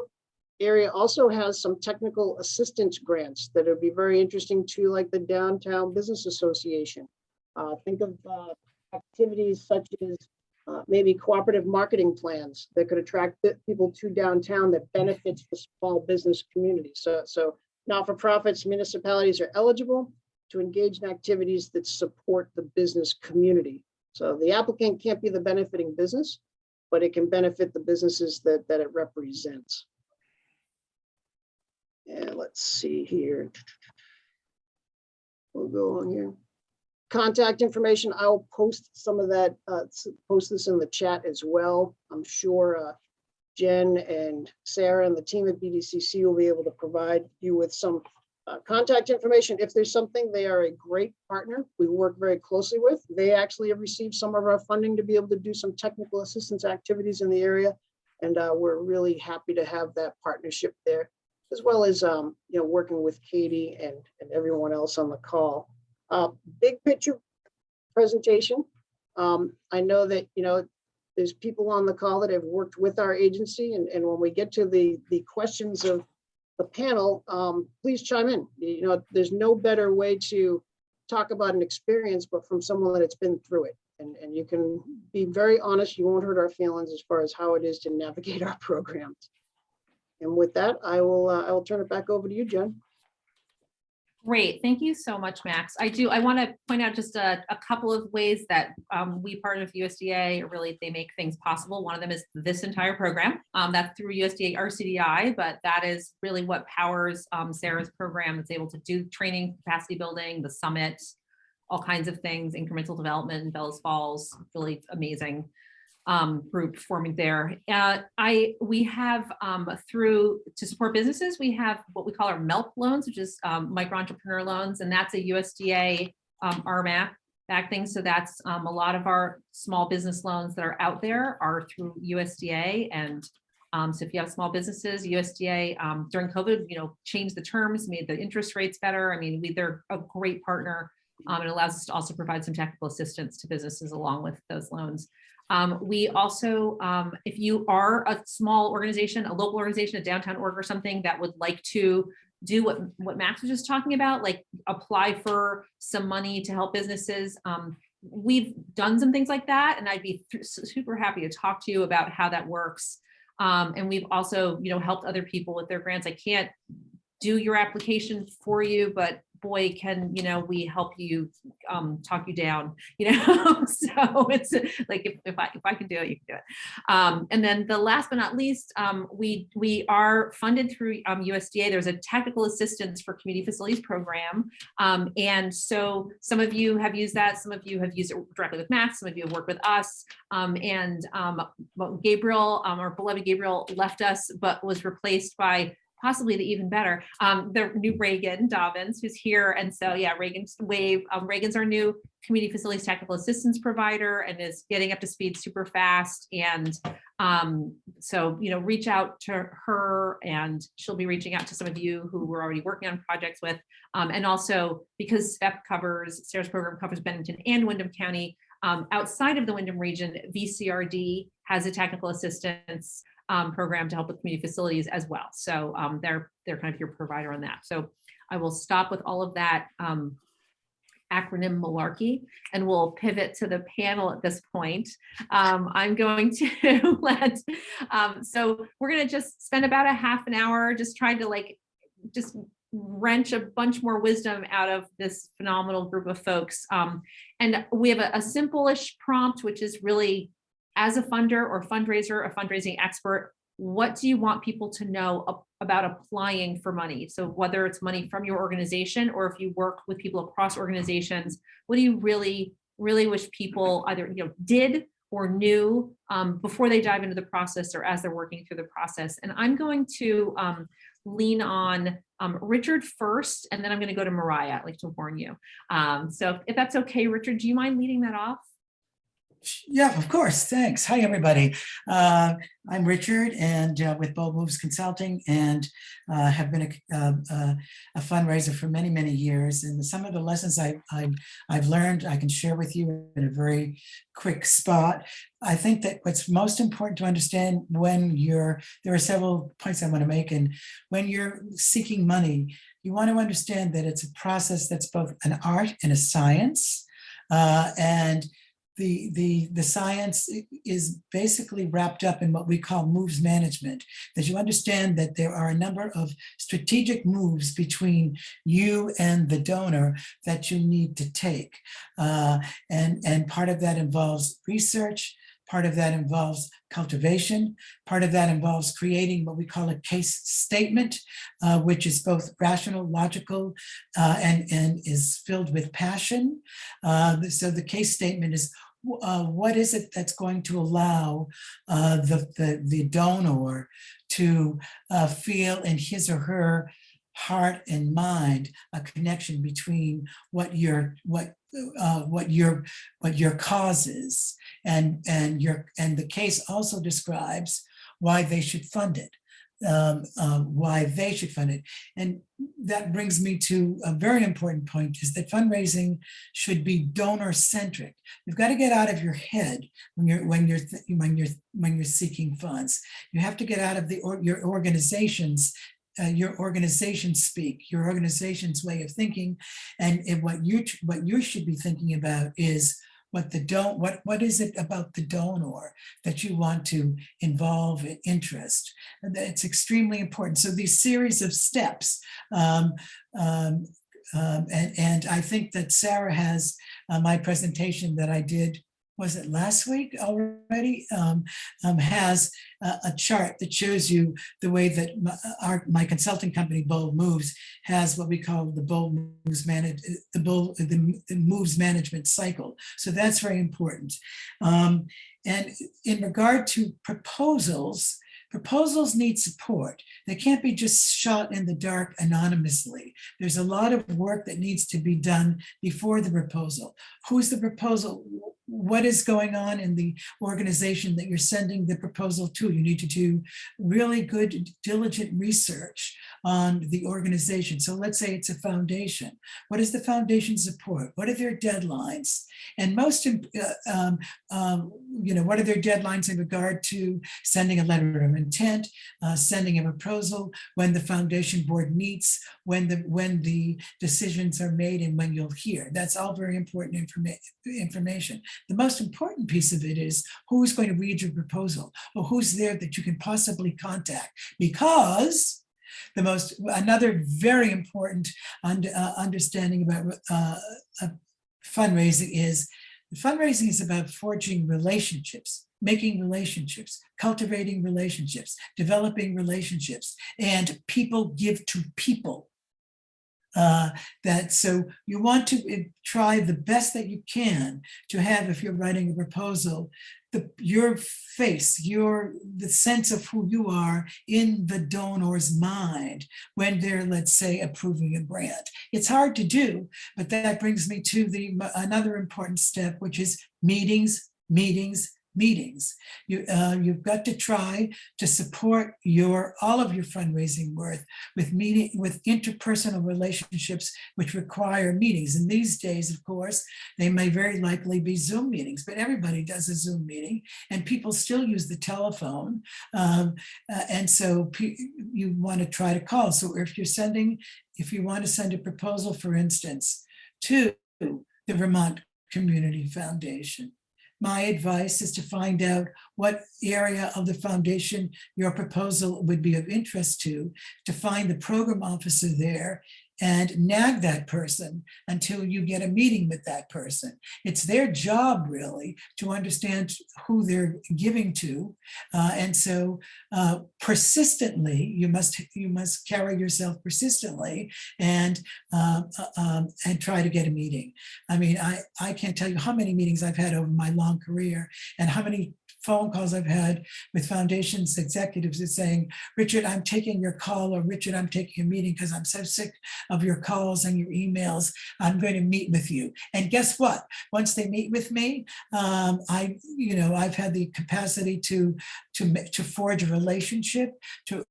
area also has some technical assistance grants that would be very interesting to, like the Downtown Business Association. Think of activities such as maybe cooperative marketing plans that could attract people to downtown that benefits the small business community. So not-for-profits, municipalities are eligible to engage in activities that support the business community. So the applicant can't be the benefiting business, but it can benefit the businesses that it represents. And let's see here. We'll go on here. Contact information, I'll post some of that, post this in the chat as well. I'm sure Jen and Sarah and the team at BDCC will be able to provide you with some contact information. If there's something, they are a great partner. We work very closely with. They actually have received some of our funding to be able to do some technical assistance activities in the area. And we're really happy to have that partnership there, as well as working with Katie and everyone else on the call. Big picture presentation. I know that there's people on the call that have worked with our agency, and when we get to the questions of the panel, please chime in. There's no better way to talk about an experience but from someone that's been through it, and you can be very honest. You won't hurt our feelings as far as how it is to navigate our programs. And with that, I will turn it back over to you, Jen. Great. Thank you so much, Max. I want to point out just a couple of ways that we partner with USDA, really they make things possible. One of them is this entire program. That's through USDA RCDI, but that is really what powers Sarah's program. It's able to do training, capacity building, the summit, all kinds of things, incremental development in Bellows Falls, really amazing group forming there. We have to support businesses, we have what we call our MELP loans, which is micro entrepreneur loans, and that's a USDA RMAP back thing. So that's a lot of our small business loans that are out there are through USDA. And so if you have small businesses, USDA during COVID, changed the terms, made the interest rates better. I mean, they're a great partner. It allows us to also provide some technical assistance to businesses along with those loans. We also, if you are a small organization, a local organization, a downtown org or something that would like to do what Max was just talking about, like apply for some money to help businesses, we've done some things like that, and I'd be super happy to talk to you about how that works. And we've also, helped other people with their grants. I can't do your application for you, but boy, can we help you talk you down, so it's like if I can do it, you can do it. And then the last but not least, we are funded through USDA. There's a technical assistance for community facilities program, and so some of you have used that, some of you have used it directly with Max, some of you have worked with us, and Gabriel, our beloved Gabriel, left us but was replaced by possibly the even better, the new Reagan Dobbins, who's here. And so, yeah, Reagan's wave. Reagan's our new community facilities technical assistance provider and is getting up to speed super fast. And so, reach out to her, and she'll be reaching out to some of you who we're already working on projects with. And also, because Sarah's program covers Bennington and Windham County, outside of the Windham region, VCRD has a technical assistance program to help with community facilities as well. So they're kind of your provider on that. So I will stop with all of that acronym malarkey, and we'll pivot to the panel at this point. I'm going to so we're going to just spend about a half an hour just trying to just wrench a bunch more wisdom out of this phenomenal group of folks. And we have a simple-ish prompt, which is really, as a funder or fundraiser, a fundraising expert, what do you want people to know about applying for money? So whether it's money from your organization, or if you work with people across organizations, what do you really, really wish people either did or knew before they dive into the process or as they're working through the process? And I'm going to lean on Richard first, and then I'm going to go to Mariah, I'd like to warn you. So if that's okay, Richard, do you mind leading that off? Yeah, of course. Thanks. Hi, everybody. I'm Richard, and with BoldMoves Consulting, and have been a fundraiser for many, many years. And some of the lessons I've learned, I can share with you in a very quick spot. I think that what's most important to understand there are several points I want to make, and when you're seeking money, you want to understand that it's a process that's both an art and a science, and the science is basically wrapped up in what we call moves management, that you understand that there are a number of strategic moves between you and the donor that you need to take. And part of that involves research, part of that involves cultivation, part of that involves creating what we call a case statement, which is both rational, logical, and is filled with passion. So the case statement is, what is it that's going to allow the donor to feel in his or her heart and mind a connection between what your cause is, and the case also describes why they should fund it. And that brings me to a very important point, is that fundraising should be donor-centric. You've got to get out of your head when you're seeking funds. You have to get out of your organization's speak, your organization's way of thinking, and what you should be thinking about is what is it about the donor that you want to involve in interest? And it's extremely important. So these series of steps, and I think that Sarah has my presentation that I did, was it last week already, has a chart that shows you the way that my consulting company, BoldMoves, has what we call the BoldMoves moves management cycle. So that's very important. And in regard to proposals need support. They can't be just shot in the dark anonymously. There's a lot of work that needs to be done before the proposal. Who's the proposal? What is going on in the organization that you're sending the proposal to? You need to do really good, diligent research on the organization. So let's say it's a foundation. What does the foundation support? What are their deadlines? And most, what are their deadlines in regard to sending a letter of intent, sending a proposal, when the foundation board meets, when the decisions are made, and when you'll hear. That's all very important information. The most important piece of it is who's going to read your proposal, or who's there that you can possibly contact, because another very important understanding about fundraising is about forging relationships, making relationships, cultivating relationships, developing relationships, and people give to people. So you want to try the best that you can to have, if you're writing a proposal, your face, the sense of who you are in the donor's mind when they're, let's say, approving a grant. It's hard to do, but that brings me to another important step, which is meetings. You've got to try to support all of your fundraising work with interpersonal relationships, which require meetings. And these days, of course, they may very likely be Zoom meetings, but everybody does a Zoom meeting, and people still use the telephone. And so you want to try to call. So if you want to send a proposal, for instance, to the Vermont Community Foundation, my advice is to find out what area of the foundation your proposal would be of interest to find the program officer there and nag that person until you get a meeting with that person. It's their job, really, to understand who they're giving to. And so persistently, you must carry yourself persistently and try to get a meeting. I mean, I can't tell you how many meetings I've had over my long career and how many phone calls I've had with foundations executives that saying, Richard, I'm taking your call, or Richard, I'm taking a meeting because I'm so sick of your calls and your emails. I'm going to meet with you. And guess what? Once they meet with me, I've had the capacity to forge a relationship, to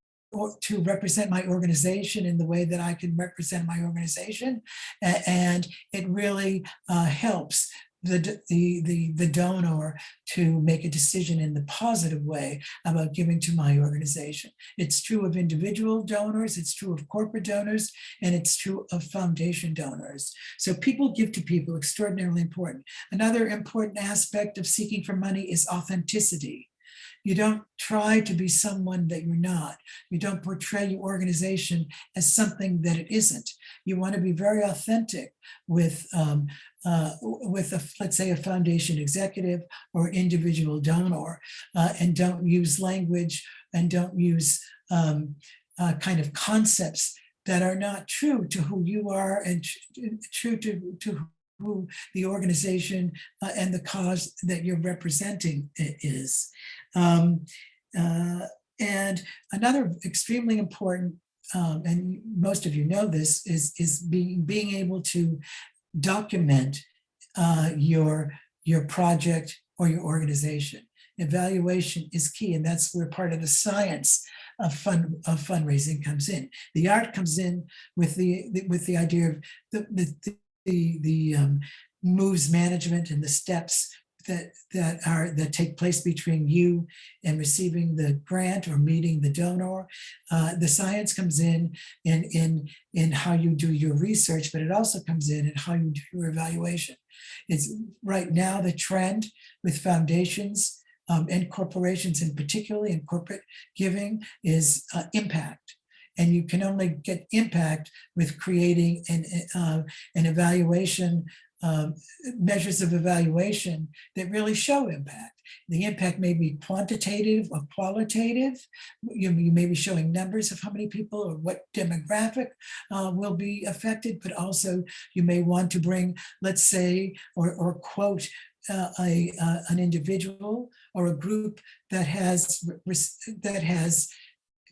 represent my organization in the way that I can represent my organization. And it really helps the donor to make a decision in the positive way about giving to my organization. It's true of individual donors, it's true of corporate donors, and it's true of foundation donors. So people give to people, extraordinarily important. Another important aspect of seeking for money is authenticity. You don't try to be someone that you're not. You don't portray your organization as something that it isn't. You want to be very authentic with let's say, a foundation executive or an individual donor, and don't use language and don't use kind of concepts that are not true to who you are and true to who the organization and the cause that you're representing is. And another extremely important, and most of you know this, is being able to document your project or your organization. Evaluation is key, and that's where part of the science of fundraising comes in. The art comes in with the idea of the moves management and the steps that take place between you and receiving the grant or meeting the donor. The science comes in how you do your research, but it also comes in how you do your evaluation. It's right now the trend with foundations and corporations, and particularly in corporate giving, is impact. And you can only get impact with creating an evaluation, measures of evaluation that really show impact. The impact may be quantitative or qualitative. You may be showing numbers of how many people or what demographic will be affected, but also you may want to bring, let's say, or quote an individual or a group that has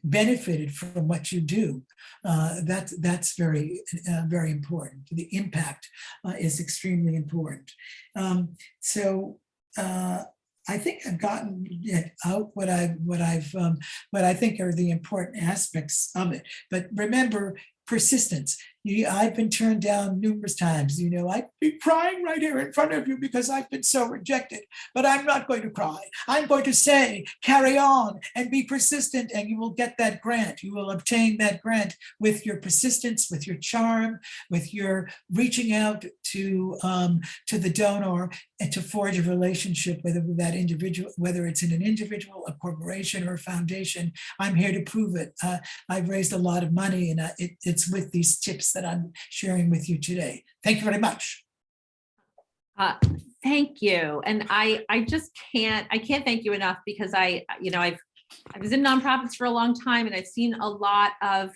benefited from what you do. That's very, very important. The impact is extremely important. I think I've gotten out what I think are the important aspects of it. But remember, persistence. I've been turned down numerous times. I'd be crying right here in front of you because I've been so rejected, but I'm not going to cry. I'm going to say, carry on and be persistent, and you will get that grant. You will obtain that grant with your persistence, with your charm, with your reaching out to the donor and to forge a relationship with that individual, whether it's in an individual, a corporation, or a foundation. I'm here to prove it. I've raised a lot of money, and it's with these tips that I'm sharing with you today. Thank you very much. Thank you. And I can't thank you enough, because I was in nonprofits for a long time, and I've seen a lot of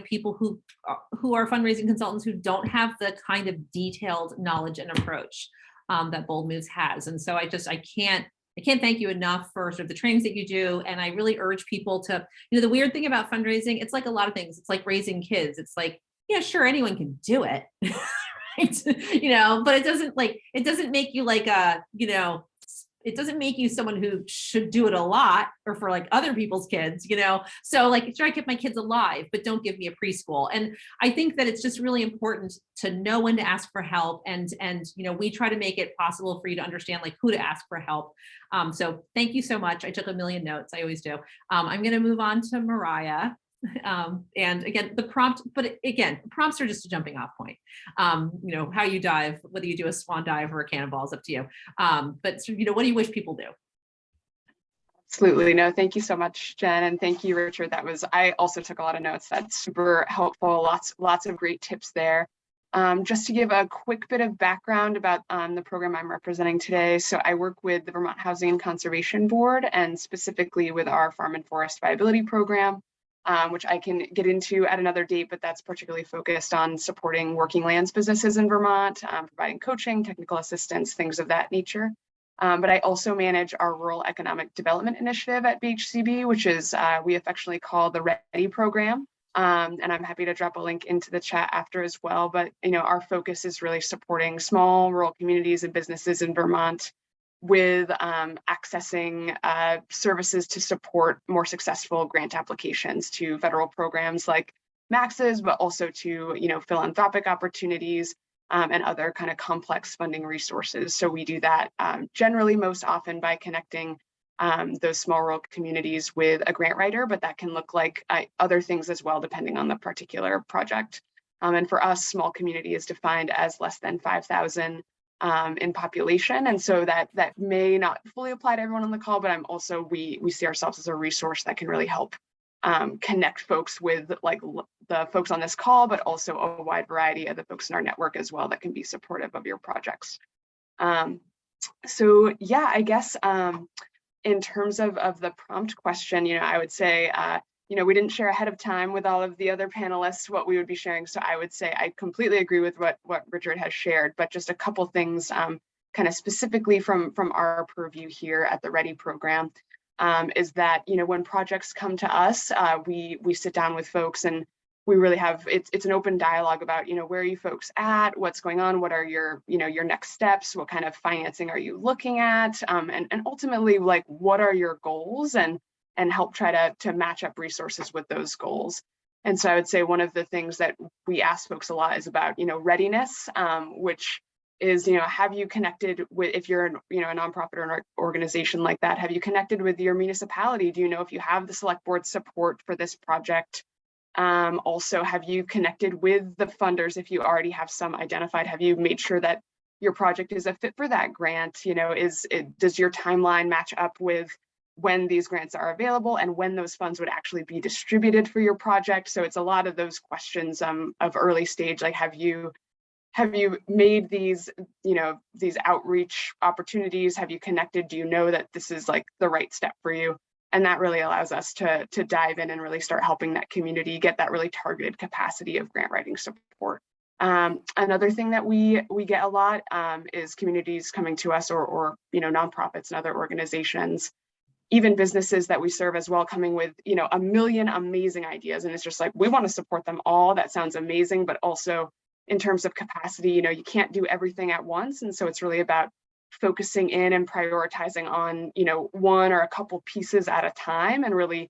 people who are fundraising consultants who don't have the kind of detailed knowledge and approach that BoldMoves has. And so I can't thank you enough for sort of the trainings that you do. And I really urge people to, the weird thing about fundraising, it's like a lot of things. It's like raising kids. It's like, yeah, sure, anyone can do it, right? But it doesn't make you like it doesn't make you someone who should do it a lot or for like other people's kids, So like, sure, I keep my kids alive, but don't give me a preschool. And I think that it's just really important to know when to ask for help. And we try to make it possible for you to understand like who to ask for help. So thank you so much. I took a million notes. I always do. I'm going to move on to Mariah. And again, prompts are just a jumping off point. How you dive, whether you do a swan dive or a cannonball is up to you. But what do you wish people do? Absolutely. No, thank you so much, Jen. And thank you, Richard. I also took a lot of notes. That's super helpful. Lots of great tips there. Just to give a quick bit of background about the program I'm representing today. So I work with the Vermont Housing and Conservation Board, and specifically with our Farm and Forest Viability Program, which I can get into at another date, but that's particularly focused on supporting working lands businesses in Vermont, providing coaching, technical assistance, things of that nature. But I also manage our Rural Economic Development Initiative at VHCB, which is we affectionately call the REDI program. And I'm happy to drop a link into the chat after as well. But our focus is really supporting small rural communities and businesses in Vermont with accessing services to support more successful grant applications to federal programs like MAXes, but also to philanthropic opportunities, and other kind of complex funding resources. So we do that generally most often by connecting those small rural communities with a grant writer, but that can look like other things as well, depending on the particular project. And for us, small community is defined as less than 5,000 in population. And so that may not fully apply to everyone on the call, but we see ourselves as a resource that can really help connect folks with like the folks on this call, but also a wide variety of the folks in our network as well that can be supportive of your projects. So yeah, I guess in terms of the prompt question, I would say, we didn't share ahead of time with all of the other panelists what we would be sharing. So I would say I completely agree with what Richard has shared, but just a couple things kind of specifically from our purview here at the REDI program is that, when projects come to us, we sit down with folks and we really have, it's an open dialogue about, where are you folks at, what's going on, what are your next steps, what kind of financing are you looking at, and ultimately, like, what are your goals, and help try to match up resources with those goals. And so I would say one of the things that we ask folks a lot is about, readiness, which is, have you connected with, if you're, a nonprofit or an organization like that, have you connected with your municipality? Do you know if you have the select board support for this project? Also, have you connected with the funders? If you already have some identified, have you made sure that your project is a fit for that grant? Does your timeline match up with when these grants are available and when those funds would actually be distributed for your project? So it's a lot of those questions of early stage, like have you made these, these outreach opportunities? Have you connected? Do you know that this is like the right step for you? And that really allows us to dive in and really start helping that community get that really targeted capacity of grant writing support. Another thing that we get a lot is communities coming to us or nonprofits and other organizations, even businesses that we serve as well, coming with, a million amazing ideas. And it's just like, we want to support them all. That sounds amazing, but also in terms of capacity, you can't do everything at once. And so it's really about focusing in and prioritizing on, one or a couple pieces at a time, and really,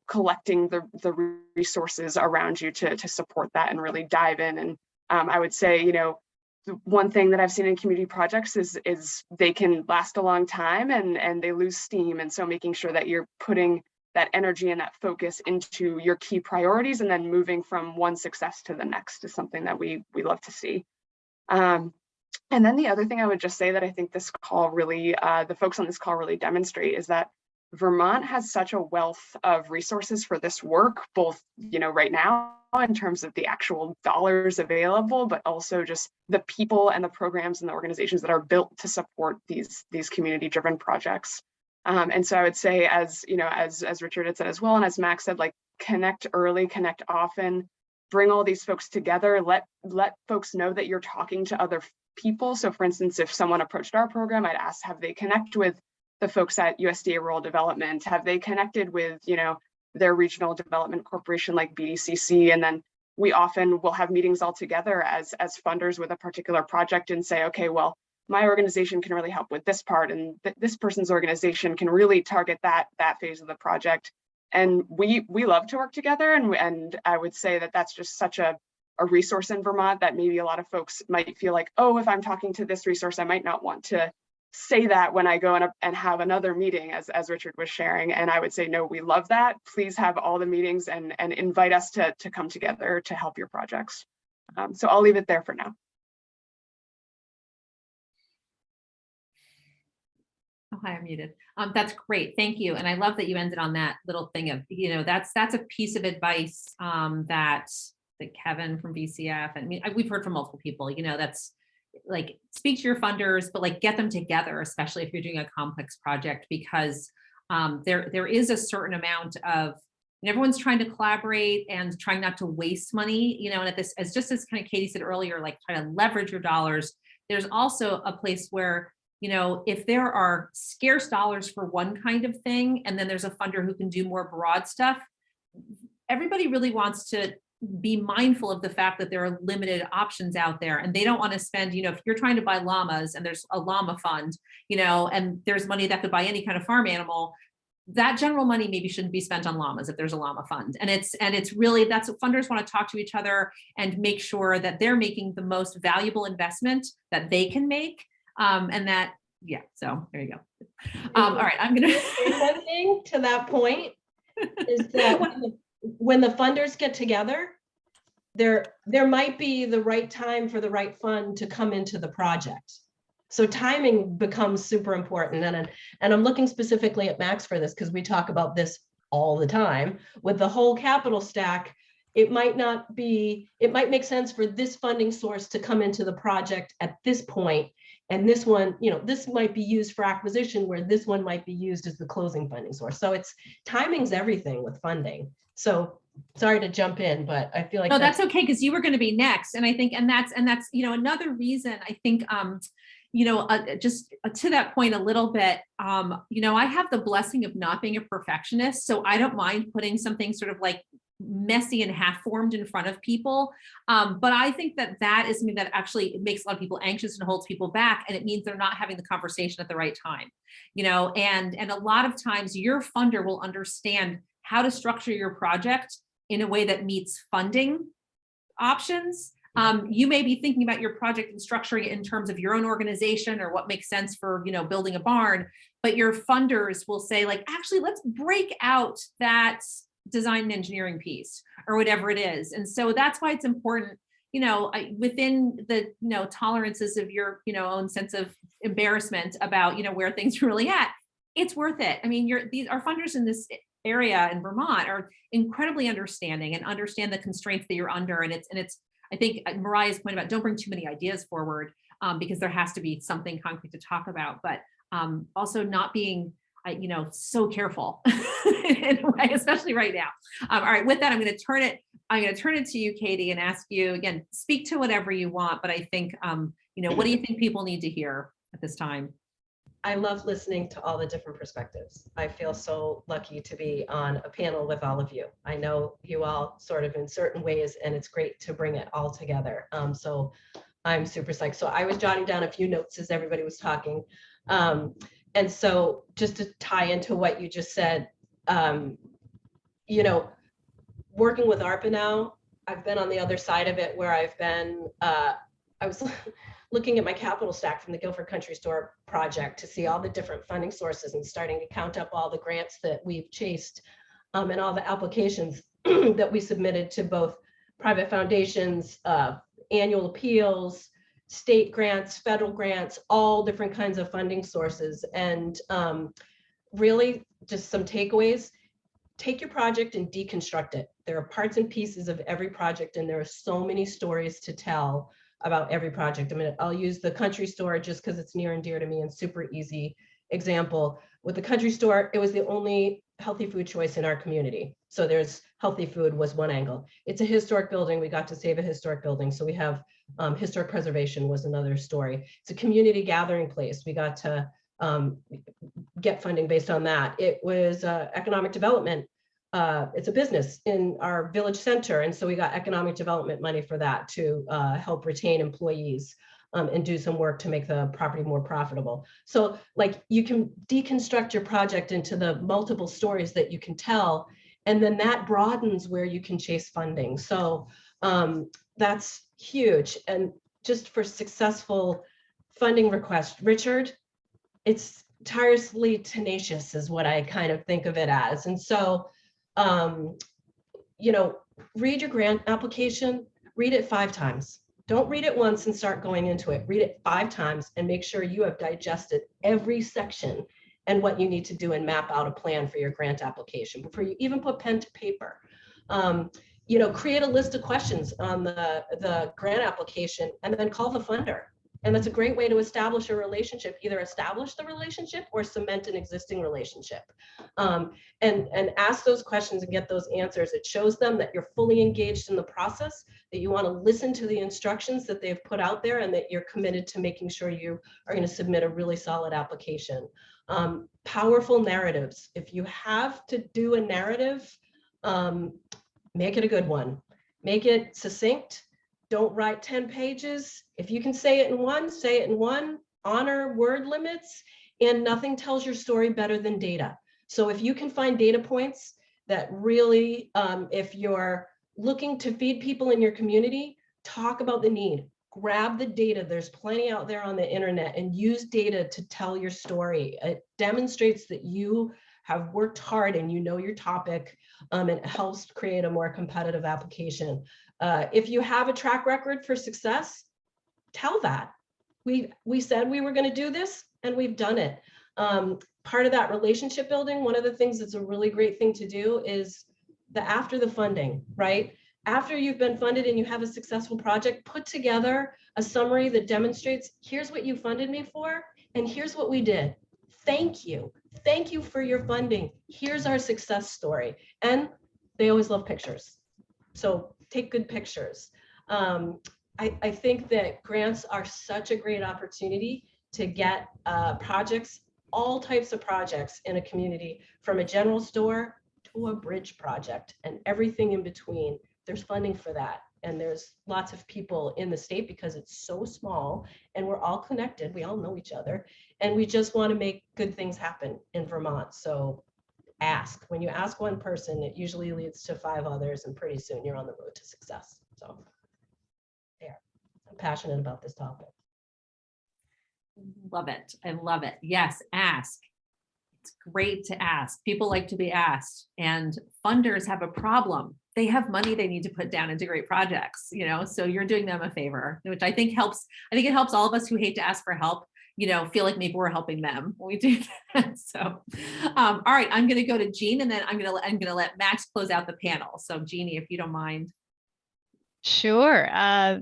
collecting the resources around you to support that and really dive in. And I would say, the one thing that I've seen in community projects is they can last a long time and they lose steam. And so making sure that you're putting that energy and that focus into your key priorities and then moving from one success to the next is something that we love to see. And then the other thing I would just say that I think this call really, the folks on this call really demonstrate is that Vermont has such a wealth of resources for this work, both, right now in terms of the actual dollars available, but also just the people and the programs and the organizations that are built to support these community-driven projects. And so I would say, as Richard had said as well, and as Max said, like, connect early, connect often, bring all these folks together, let folks know that you're talking to other people. So for instance, if someone approached our program, I'd ask, have they connect with the folks at USDA Rural Development? Have they connected with, their regional development corporation like BDCC? And then we often will have meetings all together as funders with a particular project and say, okay, well, my organization can really help with this part, and this person's organization can really target that phase of the project. And we love to work together. And I would say that that's just such a resource in Vermont that maybe a lot of folks might feel like, oh, if I'm talking to this resource, I might not want to say that when I go and have another meeting, as Richard was sharing. And I would say, no, we love that. Please have all the meetings and invite us to come together to help your projects. So I'll leave it there for now. Oh, hi, I'm muted. That's great. Thank you. And I love that you ended on that little thing of, that's a piece of advice that Kevin from VCF, and we've heard from multiple people, that's like, speak to your funders, but like get them together, especially if you're doing a complex project, because there is a certain amount of, everyone's trying to collaborate and trying not to waste money, and at this, as kind of Katie said earlier, like try to leverage your dollars. There's also a place where, if there are scarce dollars for one kind of thing, and then there's a funder who can do more broad stuff, everybody really wants to be mindful of the fact that there are limited options out there, and they don't want to spend, if you're trying to buy llamas and there's a llama fund, and there's money that could buy any kind of farm animal, that general money maybe shouldn't be spent on llamas if there's a llama fund. And it's really, that's what funders want to talk to each other and make sure that they're making the most valuable investment that they can make. And that, yeah, so there you go. All right, I'm gonna One thing to that point is that when the funders get together, there might be the right time for the right fund to come into the project. So timing becomes super important. And I'm looking specifically at Max for this because we talk about this all the time. With the whole capital stack, it might make sense for this funding source to come into the project at this point. And this one, this might be used for acquisition where this one might be used as the closing funding source. So timing's everything with funding. So sorry to jump in, but I feel like no, that's okay, because you were going to be next. And I think, and that's another reason I think, just to that point a little bit, I have the blessing of not being a perfectionist. So I don't mind putting something sort of like messy and half formed in front of people. But I think that is something that actually makes a lot of people anxious and holds people back. And it means they're not having the conversation at the right time, and a lot of times your funder will understand how to structure your project in a way that meets funding options. You may be thinking about your project and structuring it in terms of your own organization or what makes sense for, building a barn, but your funders will say like, actually, let's break out that design and engineering piece or whatever it is. And so that's why it's important, within the, tolerances of your, own sense of embarrassment about, where things are really at, it's worth it. I mean, our funders in this area in Vermont are incredibly understanding and understand the constraints that you're under. And it's, I think Mariah's point about don't bring too many ideas forward because there has to be something concrete to talk about, but also not being, so careful in a way, especially right now. All right, with that, I'm going to turn it to you, Katie, and ask you again, speak to whatever you want, but I think, what do you think people need to hear at this time? I love listening to all the different perspectives. I feel so lucky to be on a panel with all of you. I know you all sort of in certain ways, and it's great to bring it all together. So I'm super psyched. So I was jotting down a few notes as everybody was talking. And so just to tie into what you just said, working with Arpa now, I've been on the other side of it where I've been, I was looking at my capital stack from the Guilford Country Store project to see all the different funding sources and starting to count up all the grants that we've chased and all the applications that we submitted to both private foundations, annual appeals, state grants, federal grants, all different kinds of funding sources. And really just some takeaways. Take your project and deconstruct it. There are parts and pieces of every project, and there are so many stories to tell about every project. I mean, I'll use the country store just because it's near and dear to me and super easy example. With the country store, it was the only healthy food choice in our community. So there's healthy food was one angle. It's a historic building. We got to save a historic building. So we have historic preservation was another story. It's a community gathering place. We got to get funding based on that. It was economic development. It's a business in our village center. And so we got economic development money for that to help retain employees and do some work to make the property more profitable. So like you can deconstruct your project into the multiple stories that you can tell, and then that broadens where you can chase funding. So that's huge. And just for successful funding request, Richard, it's tirelessly tenacious is what I kind of think of it as. And so, read your grant application, read it 5 times. Don't read it once and start going into it. Read it 5 times and make sure you have digested every section and what you need to do and map out a plan for your grant application before you even put pen to paper. Create a list of questions on the grant application and then call the funder. And that's a great way to establish a relationship, either establish the relationship or cement an existing relationship. And ask those questions and get those answers. It shows them that you're fully engaged in the process, that you want to listen to the instructions that they've put out there, and that you're committed to making sure you are going to submit a really solid application. Powerful narratives. If you have to do a narrative, make it a good one. Make it succinct. Don't write 10 pages. If you can say it in one, say it in one. Honor word limits, and nothing tells your story better than data. So if you can find data points that really, if you're looking to feed people in your community, talk about the need. Grab the data. There's plenty out there on the internet, and use data to tell your story. It demonstrates that you have worked hard and you know your topic, and it helps create a more competitive application. If you have a track record for success, tell that. We said we were going to do this, and we've done it. Part of that relationship building, one of the things that's a really great thing to do is after the funding, right? After you've been funded and you have a successful project, put together a summary that demonstrates, here's what you funded me for, and here's what we did. Thank you. Thank you for your funding. Here's our success story. And they always love pictures. So take good pictures. I think that grants are such a great opportunity to get projects, all types of projects in a community, from a general store to a bridge project and everything in between. There's funding for that. And there's lots of people in the state because it's so small and we're all connected. We all know each other. And we just want to make good things happen in Vermont. So ask. When you ask one person, it usually leads to 5 others, and pretty soon you're on the road to success. So there. I'm passionate about this topic. Love it. I love it. Yes, ask. It's great to ask. People like to be asked, and funders have a problem. They have money they need to put down into great projects, you know, so you're doing them a favor, which I think helps. I think it helps all of us who hate to ask for help, you know, feel like maybe we're helping them when we do that. So, all right, I'm going to go to Jeanne, and then I'm going to let Max close out the panel. So Jeannie, if you don't mind. Sure.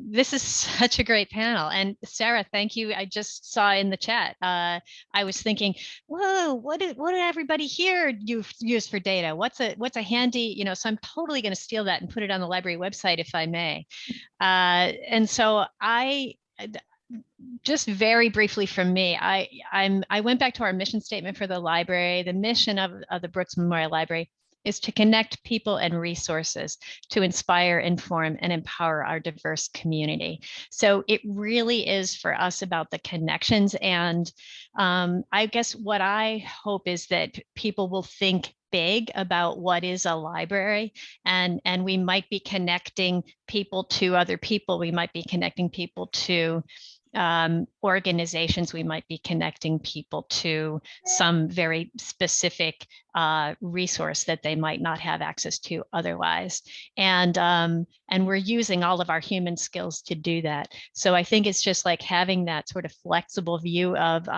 This is such a great panel. And Sarah, thank you. I just saw in the chat, I was thinking, whoa, what did everybody here use for data? What's a handy, you know, so I'm totally going to steal that and put it on the library website, if I may. And so just very briefly from me, I went back to our mission statement for the library. The mission of the Brooks Memorial Library is to connect people and resources to inspire, inform, and empower our diverse community. So it really is for us about the connections. And I guess what I hope is that people will think big about what is a library, and we might be connecting people to other people. We might be connecting people to organizations. We might be connecting people to some very specific resource that they might not have access to otherwise. And we're using all of our human skills to do that. So I think it's just like having that sort of flexible view of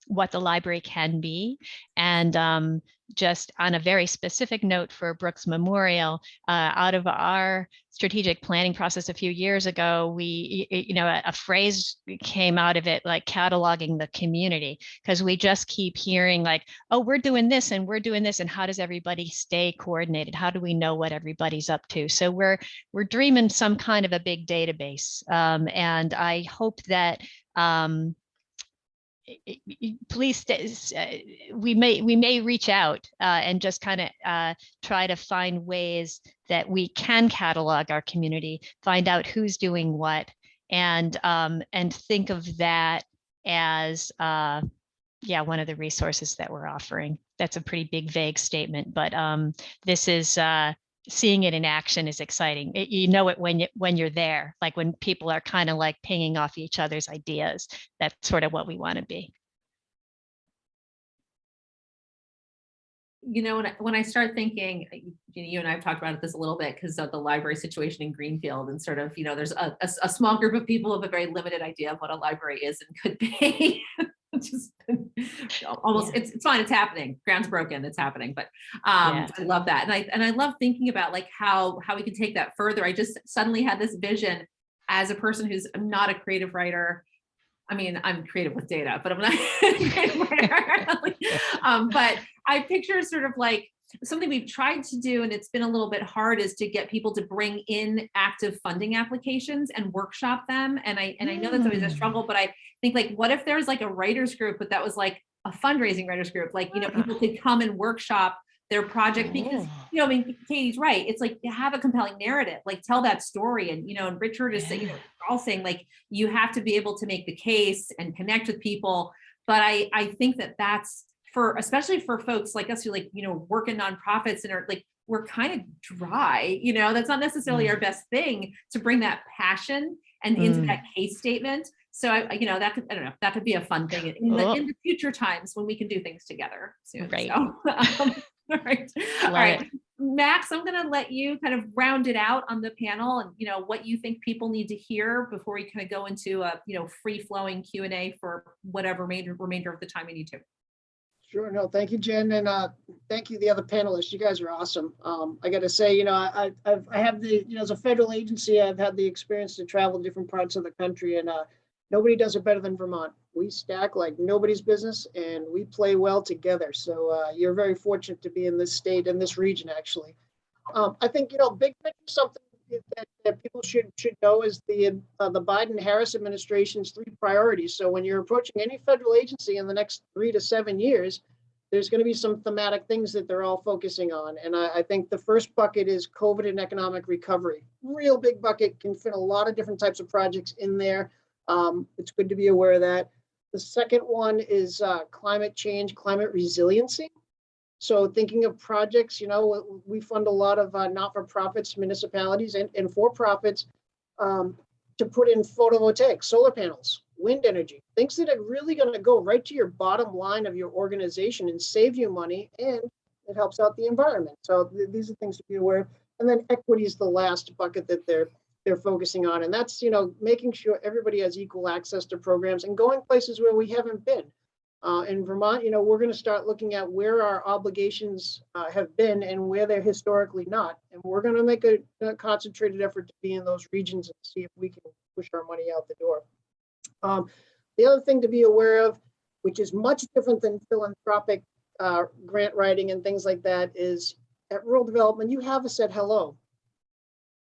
what the library can be. And just on a very specific note for Brooks Memorial, out of our strategic planning process a few years ago, we, you know, a phrase came out of it, like cataloging the community, because we just keep hearing like, oh, we're doing this and we're doing this, and how does everybody stay coordinated? How do we know what everybody's up to? So we're dreaming some kind of a big database, and I hope that please, we may reach out and just kind of try to find ways that we can catalog our community, find out who's doing what, and think of that as one of the resources that we're offering. That's a pretty big, vague statement, but this is seeing it in action is exciting. You know it when you're there, like when people are kind of like pinging off each other's ideas. That's sort of what we want to be. You know, when I start thinking, you and I have talked about this a little bit because of the library situation in Greenfield, and sort of, you know, there's a small group of people with a very limited idea of what a library is and could be. Just almost, it's fine, it's happening. Ground's broken, it's happening. But I love that, and I love thinking about like how we can take that further. I just suddenly had this vision as a person who's not a creative writer. I mean, I'm creative with data, but I'm not a creative writer. But I picture sort of like something we've tried to do, and it's been a little bit hard, is to get people to bring in active funding applications and workshop them. And I know that's always a struggle, but I think like, what if there's like a writers group, but that was like a fundraising writers group, like, you know, people could come and workshop their project, because, you know, I mean, Katie's right. It's like, you have a compelling narrative, like tell that story. And, you know, and Richard is saying, you know, we're all saying like, you have to be able to make the case and connect with people. But I think that that's especially for folks like us who work in nonprofits and are we're kind of dry, that's not necessarily our best thing to bring that passion and into that case statement. So that could, I don't know, that could be a fun thing in the future times when we can do things together soon. Right. So, all right. All right. Max, I'm going to let you kind of round it out on the panel and, what you think people need to hear before we kind of go into a, free flowing Q&A for whatever remainder of the time we need to. Sure. No, thank you, Jen. And thank you, the other panelists. You guys are awesome. I got to say, I have the, as a federal agency, I've had the experience to travel different parts of the country, and nobody does it better than Vermont. We stack like nobody's business, and we play well together. So you're very fortunate to be in this state and this region, actually. I think, big picture, something that people should know is the Biden-Harris administration's 3 priorities. So when you're approaching any federal agency in the next 3 to 7 years, there's going to be some thematic things that they're all focusing on. And I think the first bucket is COVID and economic recovery. Real big bucket, can fit a lot of different types of projects in there. It's good to be aware of that. The second one is climate change, climate resiliency. So thinking of projects, we fund a lot of not-for-profits, municipalities, and for-profits to put in photovoltaic, solar panels, wind energy, things that are really going to go right to your bottom line of your organization and save you money, and it helps out the environment. So these are things to be aware of. And then equity is the last bucket that they're focusing on, and that's making sure everybody has equal access to programs and going places where we haven't been. In Vermont, we're going to start looking at where our obligations have been and where they're historically not. And we're going to make a concentrated effort to be in those regions and see if we can push our money out the door. The other thing to be aware of, which is much different than philanthropic grant writing and things like that, is at rural development, you have a said hello.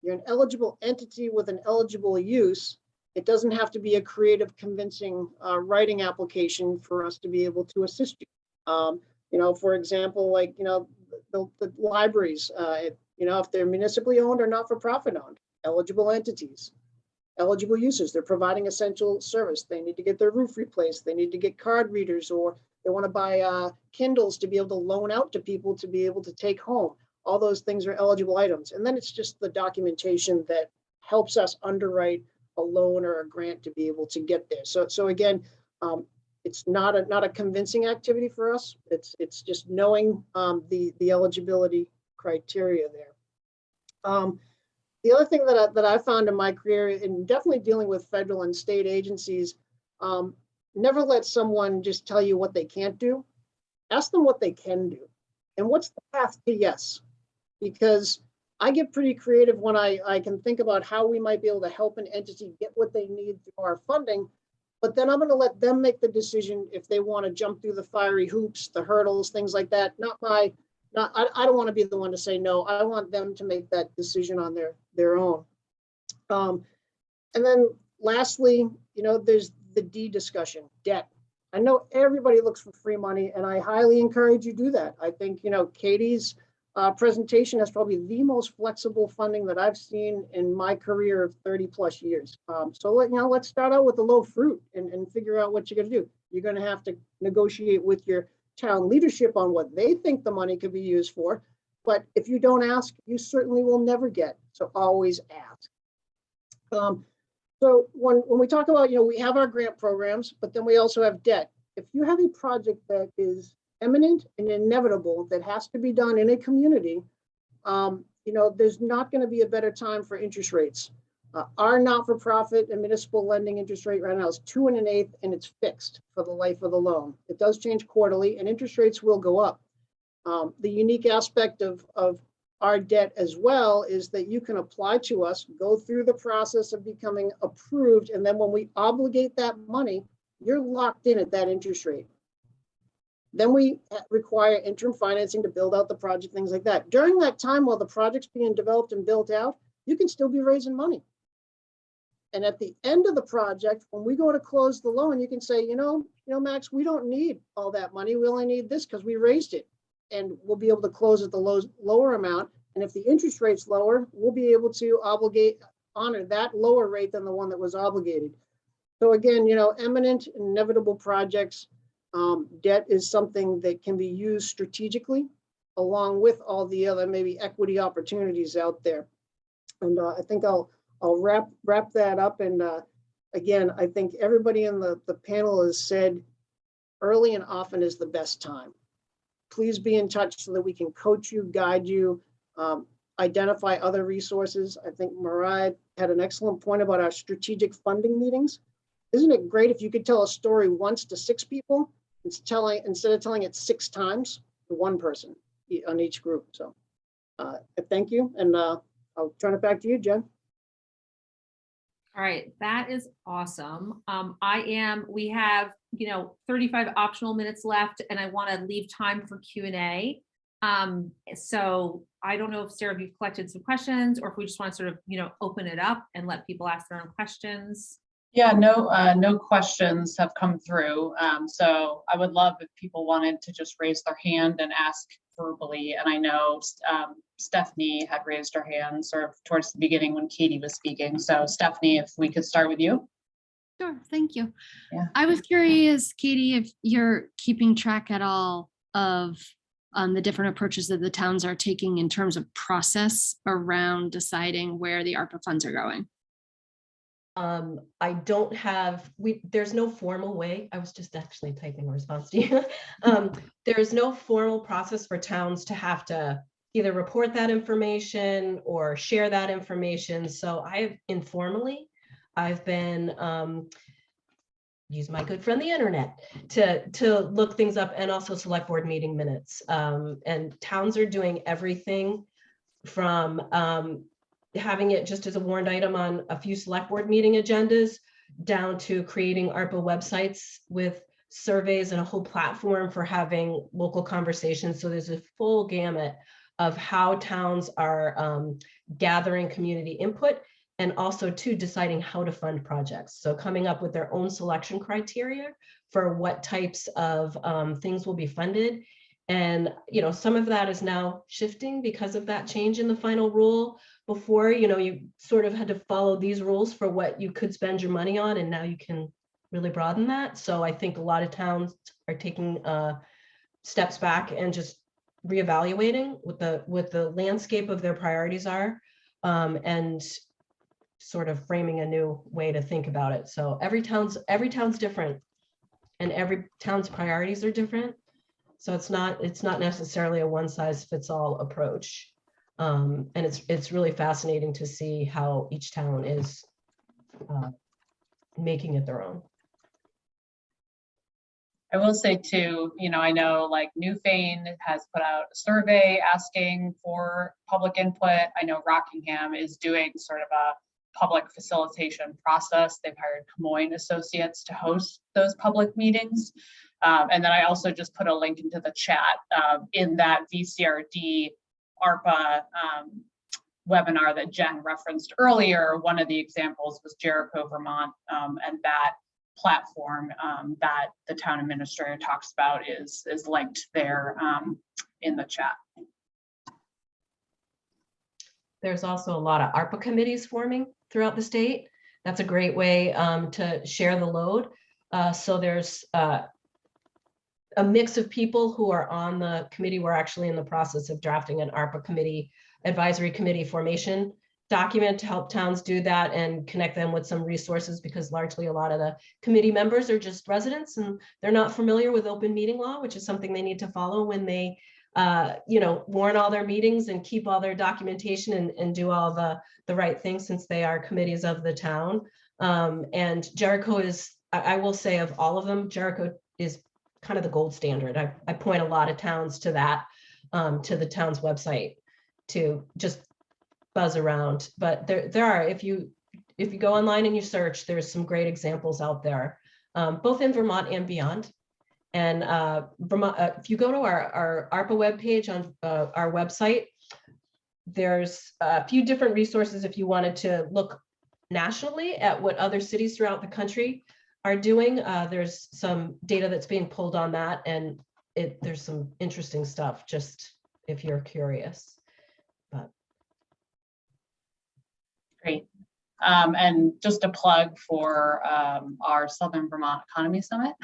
You're an eligible entity with an eligible use. It doesn't have to be a creative, convincing writing application for us to be able to assist you. For example, like, the libraries, if they're municipally owned or not-for-profit owned, eligible entities, eligible uses, they're providing essential service. They need to get their roof replaced. They need to get card readers, or they want to buy Kindles to be able to loan out to people to be able to take home. All those things are eligible items. And then it's just the documentation that helps us underwrite a loan or a grant to be able to get there. So again, it's not a convincing activity for us. It's just knowing the eligibility criteria there. The other thing that I found in my career, and definitely dealing with federal and state agencies, never let someone just tell you what they can't do. Ask them what they can do, and what's the path to yes. Because I get pretty creative when I can think about how we might be able to help an entity get what they need through our funding, but then I'm going to let them make the decision if they want to jump through the fiery hoops, the hurdles, things like that. I don't want to be the one to say no. I want them to make that decision on their own. And then lastly, there's the D discussion, debt. I know everybody looks for free money, and I highly encourage you to do that. I think, Katie's presentation has probably the most flexible funding that I've seen in my career of 30 plus years. So let's start out with the low fruit and figure out what you're going to do. You're going to have to negotiate with your town leadership on what they think the money could be used for. But if you don't ask, you certainly will never get. So always ask. So when we talk about, we have our grant programs, but then we also have debt. If you have a project that is imminent and inevitable that has to be done in a community, there's not going to be a better time for interest rates. Our not-for-profit and municipal lending interest rate right now is 2 1/8, and it's fixed for the life of the loan. It does change quarterly, and interest rates will go up. The unique aspect of our debt as well is that you can apply to us, go through the process of becoming approved, and then when we obligate that money, you're locked in at that interest rate. Then we require interim financing to build out the project, things like that. During that time, while the project's being developed and built out, you can still be raising money. And at the end of the project, when we go to close the loan, you can say, Max, we don't need all that money. We only need this because we raised it. And we'll be able to close at the lower amount. And if the interest rate's lower, we'll be able to honor that lower rate than the one that was obligated. So again, eminent, inevitable projects, Debt is something that can be used strategically along with all the other maybe equity opportunities out there. And I think I'll wrap that up. And again, I think everybody in the panel has said early and often is the best time. Please be in touch so that we can coach you, guide you, identify other resources. I think Mariah had an excellent point about our strategic funding meetings. Isn't it great if you could tell a story once to 6 people, instead of telling it 6 times to 1 person on each group? So thank you. And I'll turn it back to you, Jen. All right, that is awesome. We have, 35 optional minutes left, and I want to leave time for Q&A. So I don't know if Sarah, if you've collected some questions, or if we just want to sort of, open it up and let people ask their own questions. Yeah, no questions have come through. So I would love if people wanted to just raise their hand and ask verbally. And I know Stephanie had raised her hand sort of towards the beginning when Katie was speaking. So Stephanie, if we could start with you. Sure, thank you. Yeah. I was curious, Katie, if you're keeping track at all of the different approaches that the towns are taking in terms of process around deciding where the ARPA funds are going. I don't have, there's no formal way. I was just actually typing a response to you. There's no formal process for towns to have to either report that information or share that information. So I've been use my good friend the internet to look things up, and also select board meeting minutes. And towns are doing everything from having it just as a warned item on a few select board meeting agendas, down to creating ARPA websites with surveys and a whole platform for having local conversations. So there's a full gamut of how towns are gathering community input, and also to deciding how to fund projects. So coming up with their own selection criteria for what types of things will be funded. And, some of that is now shifting because of that change in the final rule. Before, you sort of had to follow these rules for what you could spend your money on, and now you can really broaden that. So I think a lot of towns are taking steps back and just reevaluating what the landscape of their priorities are, and sort of framing a new way to think about it. So every town's different, and every town's priorities are different. So it's not necessarily a one-size-fits-all approach. And it's really fascinating to see how each town is making it their own. I will say too, I know like Newfane has put out a survey asking for public input. I know Rockingham is doing sort of a public facilitation process. They've hired Camoin Associates to host those public meetings. And then I also just put a link into the chat in that VCRD ARPA webinar that Jen referenced earlier. One of the examples was Jericho, Vermont, and that platform that the town administrator talks about is linked there in the chat. There's also a lot of ARPA committees forming throughout the state. That's a great way to share the load. So there's a mix of people who are on the committee. We're actually in the process of drafting an ARPA committee, advisory committee formation document to help towns do that and connect them with some resources, because largely a lot of the committee members are just residents and they're not familiar with open meeting law, which is something they need to follow when they warn all their meetings and keep all their documentation and do all the right things, since they are committees of the town. And Jericho is, I will say, of all of them, Jericho is kind of the gold standard. I point a lot of towns to that, to the town's website to just buzz around. But there are, if you go online and you search, there's some great examples out there, both in Vermont and beyond. And Vermont, if you go to our ARPA webpage on our website, there's a few different resources if you wanted to look nationally at what other cities throughout the country are doing. There's some data that's being pulled on that, and there's some interesting stuff, just if you're curious. But Great. And just a plug for our Southern Vermont Economy Summit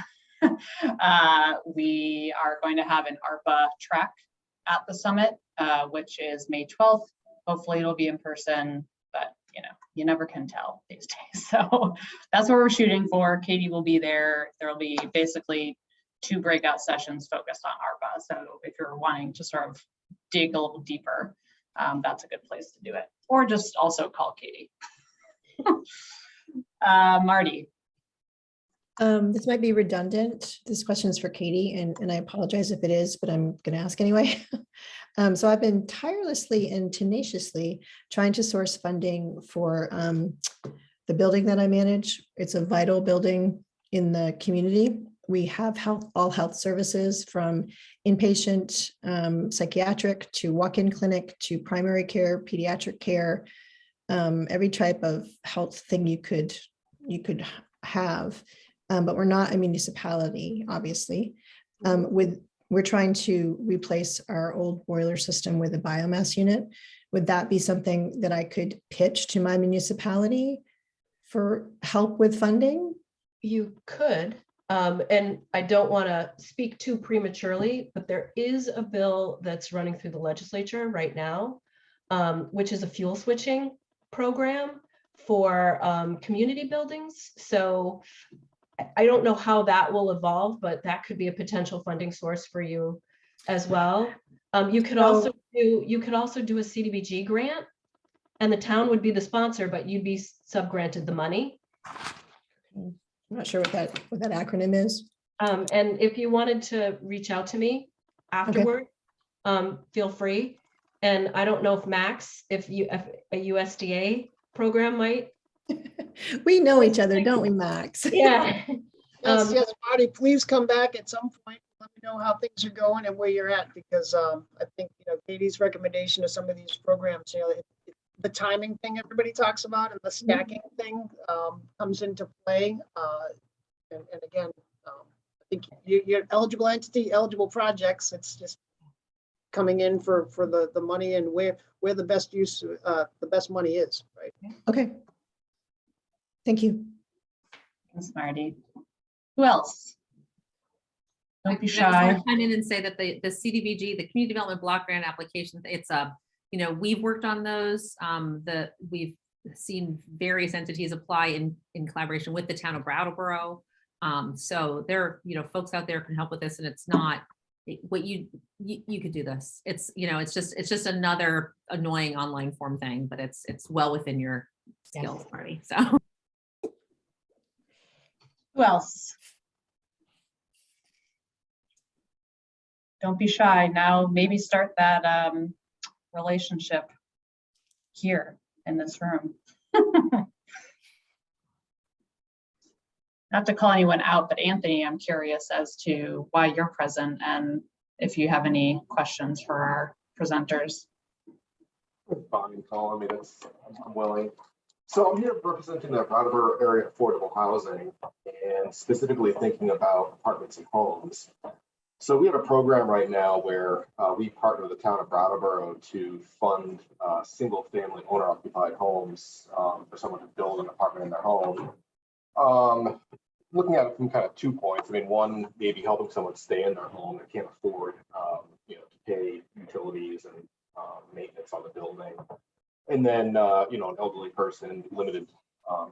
We are going to have an ARPA track at the summit, which is May 12th. Hopefully it'll be in person, but you never can tell these days. So that's what we're shooting for. Katie will be there. There'll be basically 2 breakout sessions focused on ARPA. So if you're wanting to sort of dig a little deeper, that's a good place to do it. Or just also call Katie. Marty. This might be redundant. This question is for Katie, and I apologize if it is, but I'm going to ask anyway. So I've been tirelessly and tenaciously trying to source funding for the building that I manage. It's a vital building in the community. We have all health services, from inpatient psychiatric to walk-in clinic to primary care, pediatric care, every type of health thing you could have. But we're not a municipality, obviously. We're trying to replace our old boiler system with a biomass unit. Would that be something that I could pitch to my municipality for help with funding? You could, and I don't want to speak too prematurely, but there is a bill that's running through the legislature right now, which is a fuel switching program for community buildings. So I don't know how that will evolve, but that could be a potential funding source for you as well. You could also do a Cdbg grant, and the town would be the sponsor, but you'd be subgranted the money. I'm not sure what that acronym is. And if you wanted to reach out to me afterward, feel free. And I don't know if Max, if a USDA program might. We know each other, don't we, Max? Yeah. Yes, Marty, please come back at some point. Let me know how things are going and where you're at, because I think Katie's recommendation of some of these programs, the timing thing everybody talks about and the stacking thing comes into play. And again, I think you're eligible entity, eligible projects. It's just coming in for the money and where the best use, the best money is, right? Okay. Thank you. Thanks, Marty. Who else? Don't be I just shy. want to chime in and say that the CDBG, the Community Development Block Grant application, it's we've worked on those. We've seen various entities apply in collaboration with the town of Brattleboro. So there, folks out there can help with this, and it's not what you could do this. It's it's just another annoying online form thing, but it's well within your skills, Marty. So. Who else? Don't be shy. Now maybe start that relationship here in this room. Not to call anyone out, but Anthony, I'm curious as to why you're present and if you have any questions for our presenters. Fine, call me. I'm willing. So I'm here representing the Brattleboro area affordable housing and specifically thinking about apartments and homes. So we have a program right now where we partner with the town of Brattleboro to fund single family owner occupied homes for someone to build an apartment in their home. Looking at it from kind of 2 points. I mean, one, maybe helping someone stay in their home that can't afford to pay utilities and maintenance on the building. And then, an elderly person, limited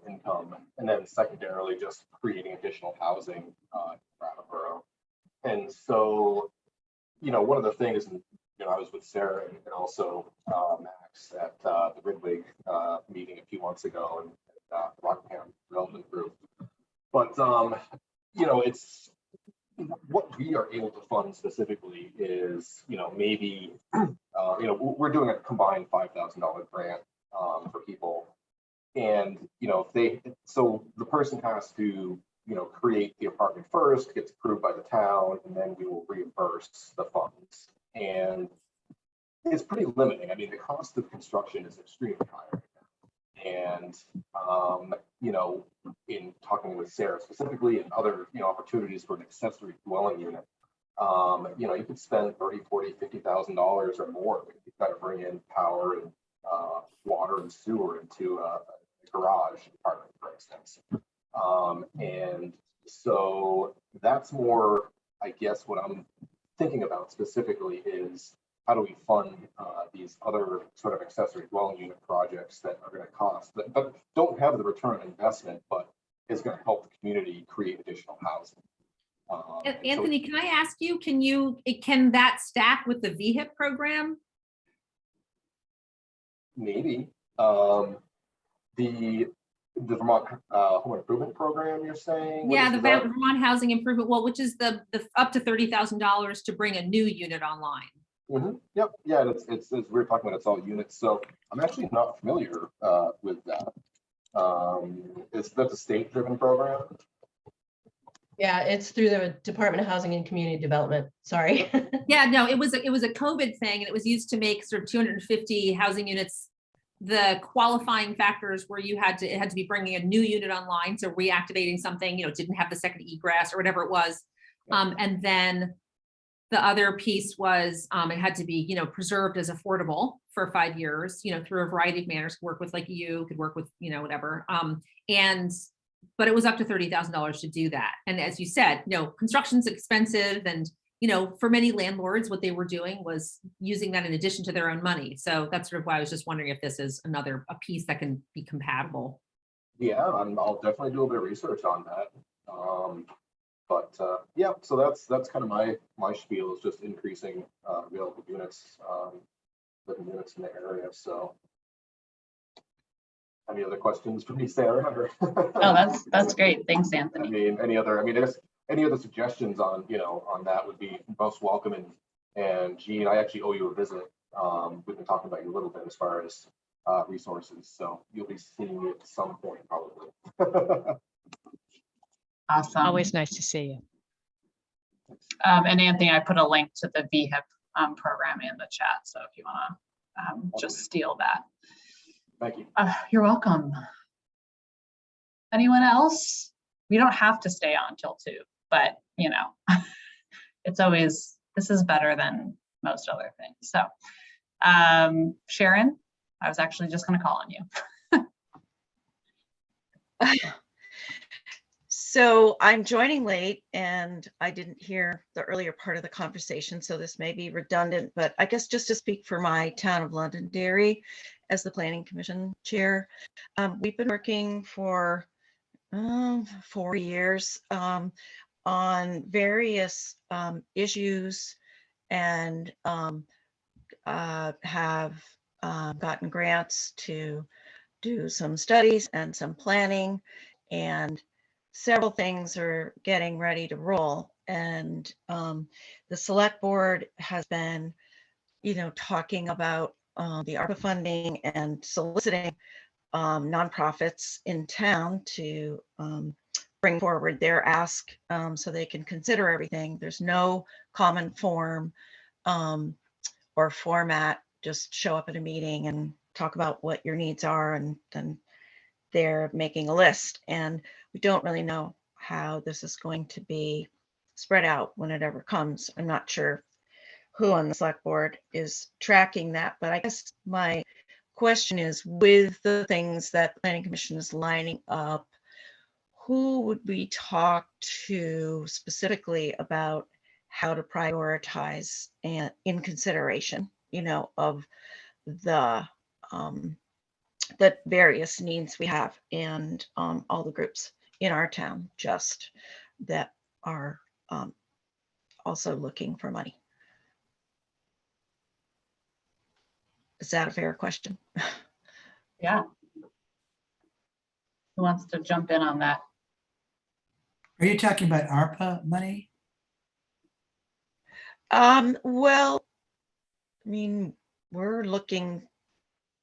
income. And then secondarily, just creating additional housing in Brattleboro. And so, one of the things, I was with Sarah and also Max at the Ridwig meeting a few months ago and the Rockingham Development Group. But, it's what we are able to fund specifically is, maybe, we're doing a combined $5,000 grant for people. And, so the person has to, create the apartment first, gets approved by the town, and then we will reimburse the funds. And it's pretty limiting. I mean, the cost of construction is extremely high right now. And, in talking with Sarah specifically and other, opportunities for an accessory dwelling unit, you could spend $30,000, $40,000, $50,000 or more. You've got to bring in power and water and sewer into a garage apartment, for instance. And so that's more, I guess, what I'm thinking about specifically is how do we fund these other sort of accessory dwelling unit projects that are going to cost, that don't have the return on investment, but is going to help the community create additional housing. Anthony, can I ask you, can that stack with the VHIP program? Maybe. The Vermont Home Improvement Program, you're saying? Yeah, the Vermont Housing Improvement, well, which is the up to $30,000 to bring a new unit online. Mm-hmm. Yep. Yeah, it's we're talking about it's all units. So I'm actually not familiar with that. That's a state-driven program. Yeah, it's through the Department of Housing and Community Development. Sorry. Yeah, no, it was a COVID thing, and it was used to make sort of 250 housing units. The qualifying factors were it had to be bringing a new unit online, so reactivating something, didn't have the second egress or whatever it was. And then the other piece was it had to be, preserved as affordable for 5 years, through a variety of manners. Could work with could work with, whatever. But it was up to $30,000 to do that. And as you said, construction's expensive, and for many landlords, what they were doing was using that in addition to their own money. So that's sort of why I was just wondering if this is a piece that can be compatible. Yeah, I'll definitely do a bit of research on that. Yeah, so that's kind of my spiel, is just increasing available units, living units in the area. So, any other questions for me, Sarah? Oh, that's great. Thanks, Anthony. Any other suggestions on on that would be most welcome. And Jeanne, I actually owe you a visit. We've been talking about you a little bit as far as resources, so you'll be seeing me at some point probably. Awesome. Always nice to see you. And Anthony, I put a link to the VHIP program in the chat, so if you want to just steal that. Thank you. You're welcome. Anyone else? We don't have to stay on till 2, but this is better than most other things. So Sharon, I was actually just going to call on you. So I'm joining late and I didn't hear the earlier part of the conversation, so this may be redundant, but I guess just to speak for my town of Londonderry as the Planning Commission chair, we've been working for 4 years on various issues, and have gotten grants to do some studies and some planning, and several things are getting ready to roll. And the select board has been, talking about the ARPA funding and soliciting nonprofits in town to bring forward their ask so they can consider everything. There's no common form or format. Just show up at a meeting and talk about what your needs are, and then they're making a list. And we don't really know how this is going to be spread out when it ever comes. I'm not sure who on the select board is tracking that, but I guess my question is, with the things that the Planning Commission is lining up, who would we talk to specifically about how to prioritize and in consideration, of the various needs we have, and all the groups in our town just that are also looking for money? Is that a fair question? Yeah. Who wants to jump in on that? Are you talking about ARPA money? Well, we're looking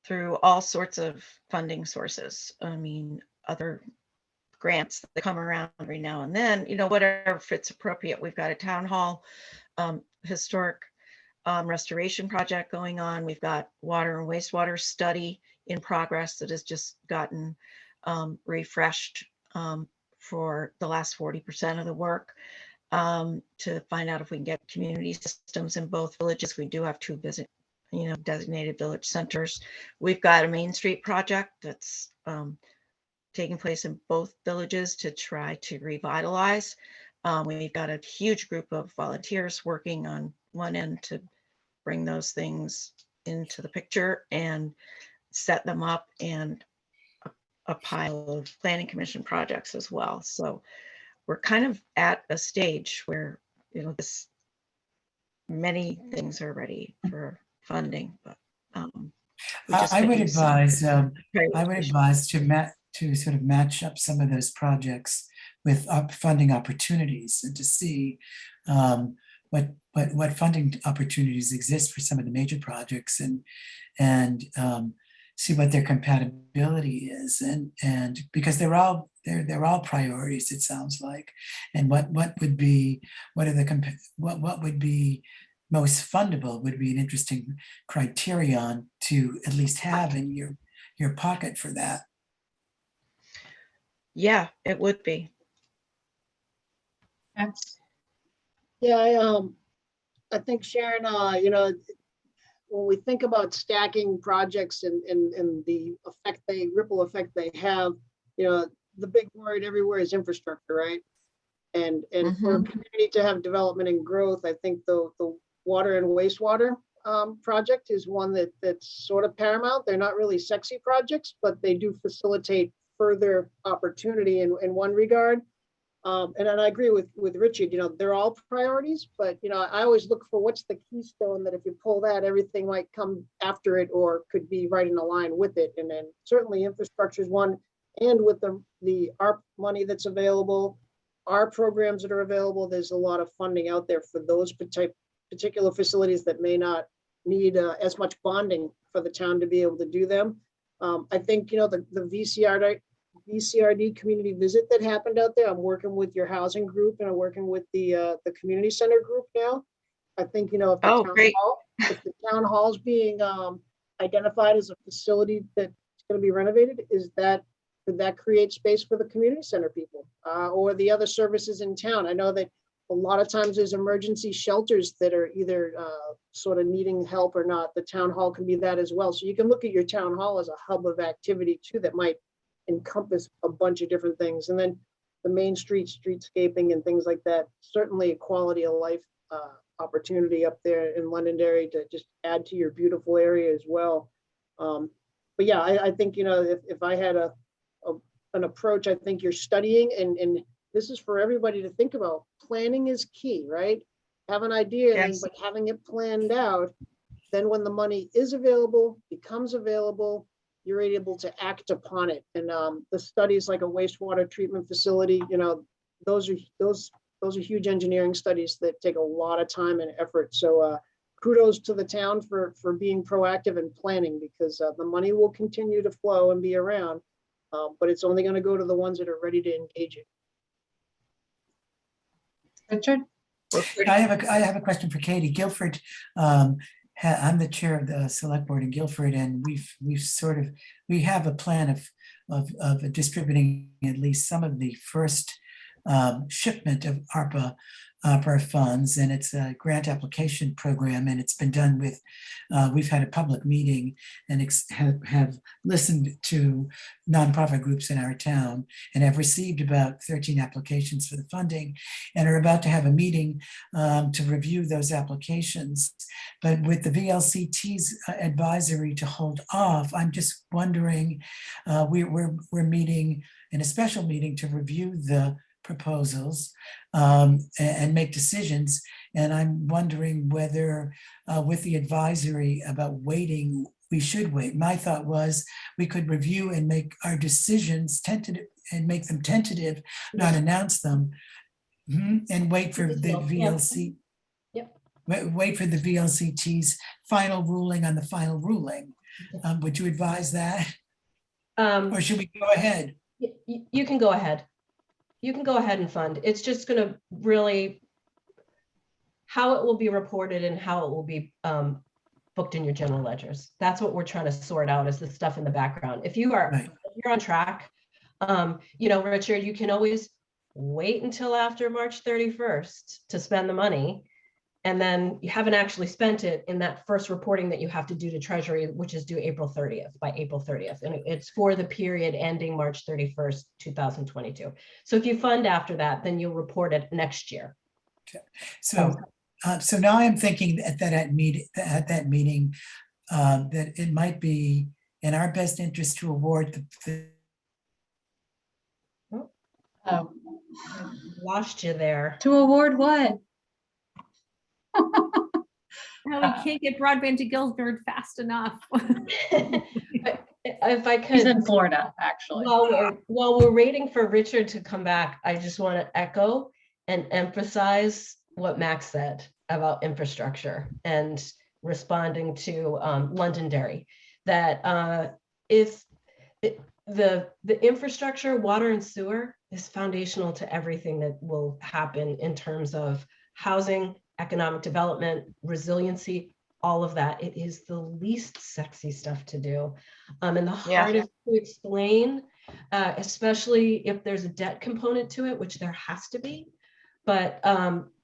through all sorts of funding sources. Other grants that come around every now and then, whatever fits appropriate. We've got a town hall historic restoration project going on. We've got water and wastewater study in progress that has just gotten refreshed for the last 40% of the work to find out if we can get community systems in both villages. We do have 2 designated village centers. We've got a Main Street project that's taking place in both villages to try to revitalize We've got a huge group of volunteers working on one end to bring those things into the picture and set them up, and a pile of planning commission projects as well. So we're kind of at a stage where, you know, many things are ready for funding, but I would advise to sort of match up some of those projects with funding opportunities, and to see what funding opportunities exist for some of the major projects, and see what their compatibility is, and because they're all priorities, it sounds like, and what would be most fundable would be an interesting criterion to at least have in your pocket for that. Yeah, it would be. Yeah, I think Sharon, you know, when we think about stacking projects and the ripple effect they have, you know, the big word everywhere is infrastructure, right? And for a community to have development and growth, I think the water and wastewater project is one that's sort of paramount. They're not really sexy projects, but they do facilitate further opportunity in one regard. And I agree with Richard, you know, they're all priorities, but, you know, I always look for what's the keystone that if you pull that, everything might come after it or could be right in a line with it. And then certainly infrastructure is one, and with the ARP money that's available, our programs that are available, there's a lot of funding out there for those particular facilities that may not need as much bonding for the town to be able to do them. I think, you know, the VCRD community visit that happened out there, I'm working with your housing group and I'm working with the community center group now. I think, you know, if the town hall is being identified as a facility that's going to be renovated, could that create space for the community center people or the other services in town? I know that a lot of times there's emergency shelters that are either sort of needing help or not. The town hall can be that as well. So you can look at your town hall as a hub of activity too that might encompass a bunch of different things. And then the main streetscaping and things like that, certainly a quality of life opportunity up there in Londonderry to just add to your beautiful area as well. But yeah, I think, you know, if I had an approach, I think you're studying, and this is for everybody to think about. Planning is key, right? Have an idea, Yes. but having it planned out, then when the money is available, becomes available, you're able to act upon it. And the studies like a wastewater treatment facility, you know, those are huge engineering studies that take a lot of time and effort. So kudos to the town for being proactive and planning, because the money will continue to flow and be around, but it's only going to go to the ones that are ready to engage it. Richard? I have a question for Katie. Guilford, I'm the chair of the select board in Guilford, and we have a plan of distributing at least some of the first shipment of ARPA funds, and it's a grant application program, and it's been done with, we've had a public meeting and have listened to nonprofit groups in our town, and have received about 13 applications for the funding, and are about to have a meeting to review those applications. But with the VLCT's advisory to hold off, I'm just wondering, we're meeting in a special meeting to review the proposals and make decisions. And I'm wondering whether with the advisory about waiting, we should wait. My thought was we could review and make our decisions tentative and make them tentative, not announce them, and wait for the VLC. Yep. Wait for the VLCT's final ruling on the final ruling. Would you advise that? Or should we go ahead? You can go ahead. You can go ahead and fund. It's just going to really, how it will be reported and how it will be booked in your general ledgers. That's what we're trying to sort out, is the stuff in the background. If you are, Right. if you're on track, you know, Richard, you can always wait until after March 31st to spend the money. And then you haven't actually spent it in that first reporting that you have to do to Treasury, which is due April 30th, by April 30th. And it's for the period ending March 31st, 2022. So if you fund after that, then you'll report it next year. Okay. So, so now I'm thinking that at that meeting, that it might be in our best interest to award the Lost you there. To award what? No, we can't get broadband to Guilford fast enough. If I He's could, in Florida, actually. while we're waiting for Richard to come back, I just want to echo and emphasize what Max said about infrastructure and responding to Londonderry, that if the infrastructure, water and sewer, is foundational to everything that will happen in terms of housing, economic development, resiliency, all of that. It is the least sexy stuff to do, and the hardest to explain, especially if there's a debt component to it, which there has to be. But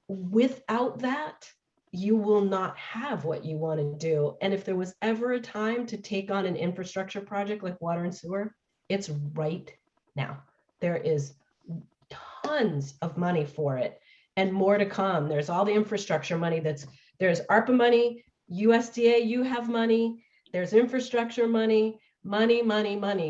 without that, you will not have what you want to do. And if there was ever a time to take on an infrastructure project like water and sewer, it's right now. There is tons of money for it and more to come. There's all the infrastructure money there's ARPA money, USDA, you have money, there's infrastructure money.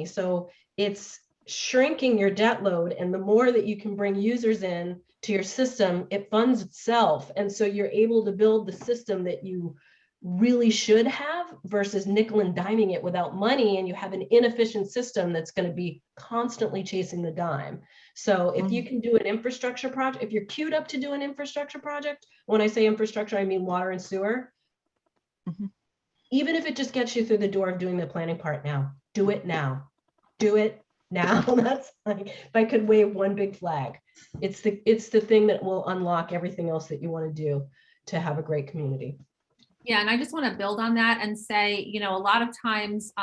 So it's shrinking your debt load, and the more that you can bring users in to your system, it funds itself. And so you're able to build the system that you really should have versus nickel and diming it without money, and you have an inefficient system that's going to be constantly chasing the dime. So if you can do an infrastructure project, if you're queued up to do an infrastructure project, when I say infrastructure, I mean water and sewer, even if it just gets you through the door of doing the planning part now, do it now. Do it now. That's like, if I could wave one big flag, it's the thing that will unlock everything else that you want to do to have a great community. Yeah, and I just want to build on that and say, you know, a lot of times,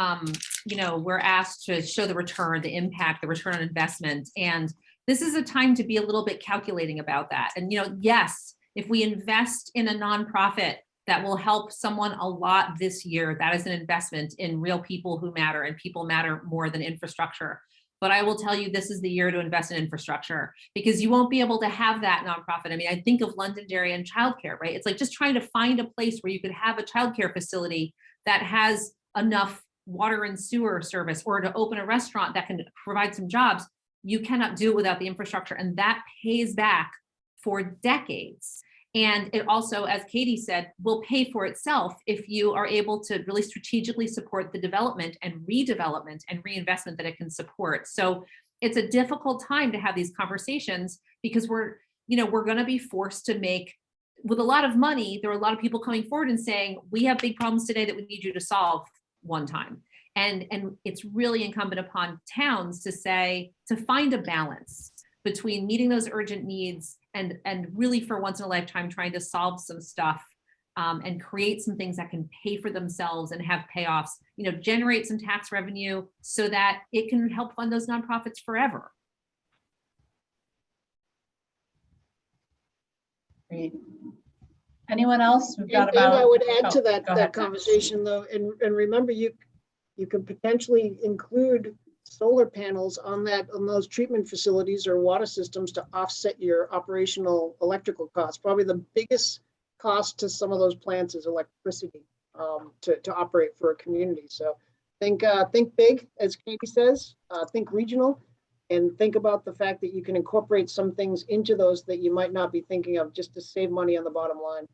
you know, we're asked to show the return, the impact, the return on investment. And this is a time to be a little bit calculating about that. And, you know, yes, if we invest in a nonprofit that will help someone a lot this year, that is an investment in real people who matter, and people matter more than infrastructure. But I will tell you, this is the year to invest in infrastructure, because you won't be able to have that nonprofit. I mean, I think of Londonderry and childcare, right? It's like just trying to find a place where you could have a childcare facility that has enough water and sewer service, or to open a restaurant that can provide some jobs. You cannot do it without the infrastructure, and that pays back for decades. And it also, as Katie said, will pay for itself if you are able to really strategically support the development and redevelopment and reinvestment that it can support. So it's a difficult time to have these conversations, because we're going to be forced to make, with a lot of money, there are a lot of people coming forward and saying, we have big problems today that we need you to solve one time. And it's really incumbent upon towns to find a balance between meeting those urgent needs and really, for once in a lifetime, trying to solve some stuff and create some things that can pay for themselves and have payoffs, you know, generate some tax revenue so that it can help fund those nonprofits forever. Great. Anyone else? We've got And I would add to go that ahead, conversation though, and remember, you can potentially include solar panels on those treatment facilities or water systems to offset your operational electrical costs. Probably the biggest cost to some of those plants is electricity to operate for a community. So think big, as Katie says, think regional, and think about the fact that you can incorporate some things into those that you might not be thinking of, just to save money on the bottom line.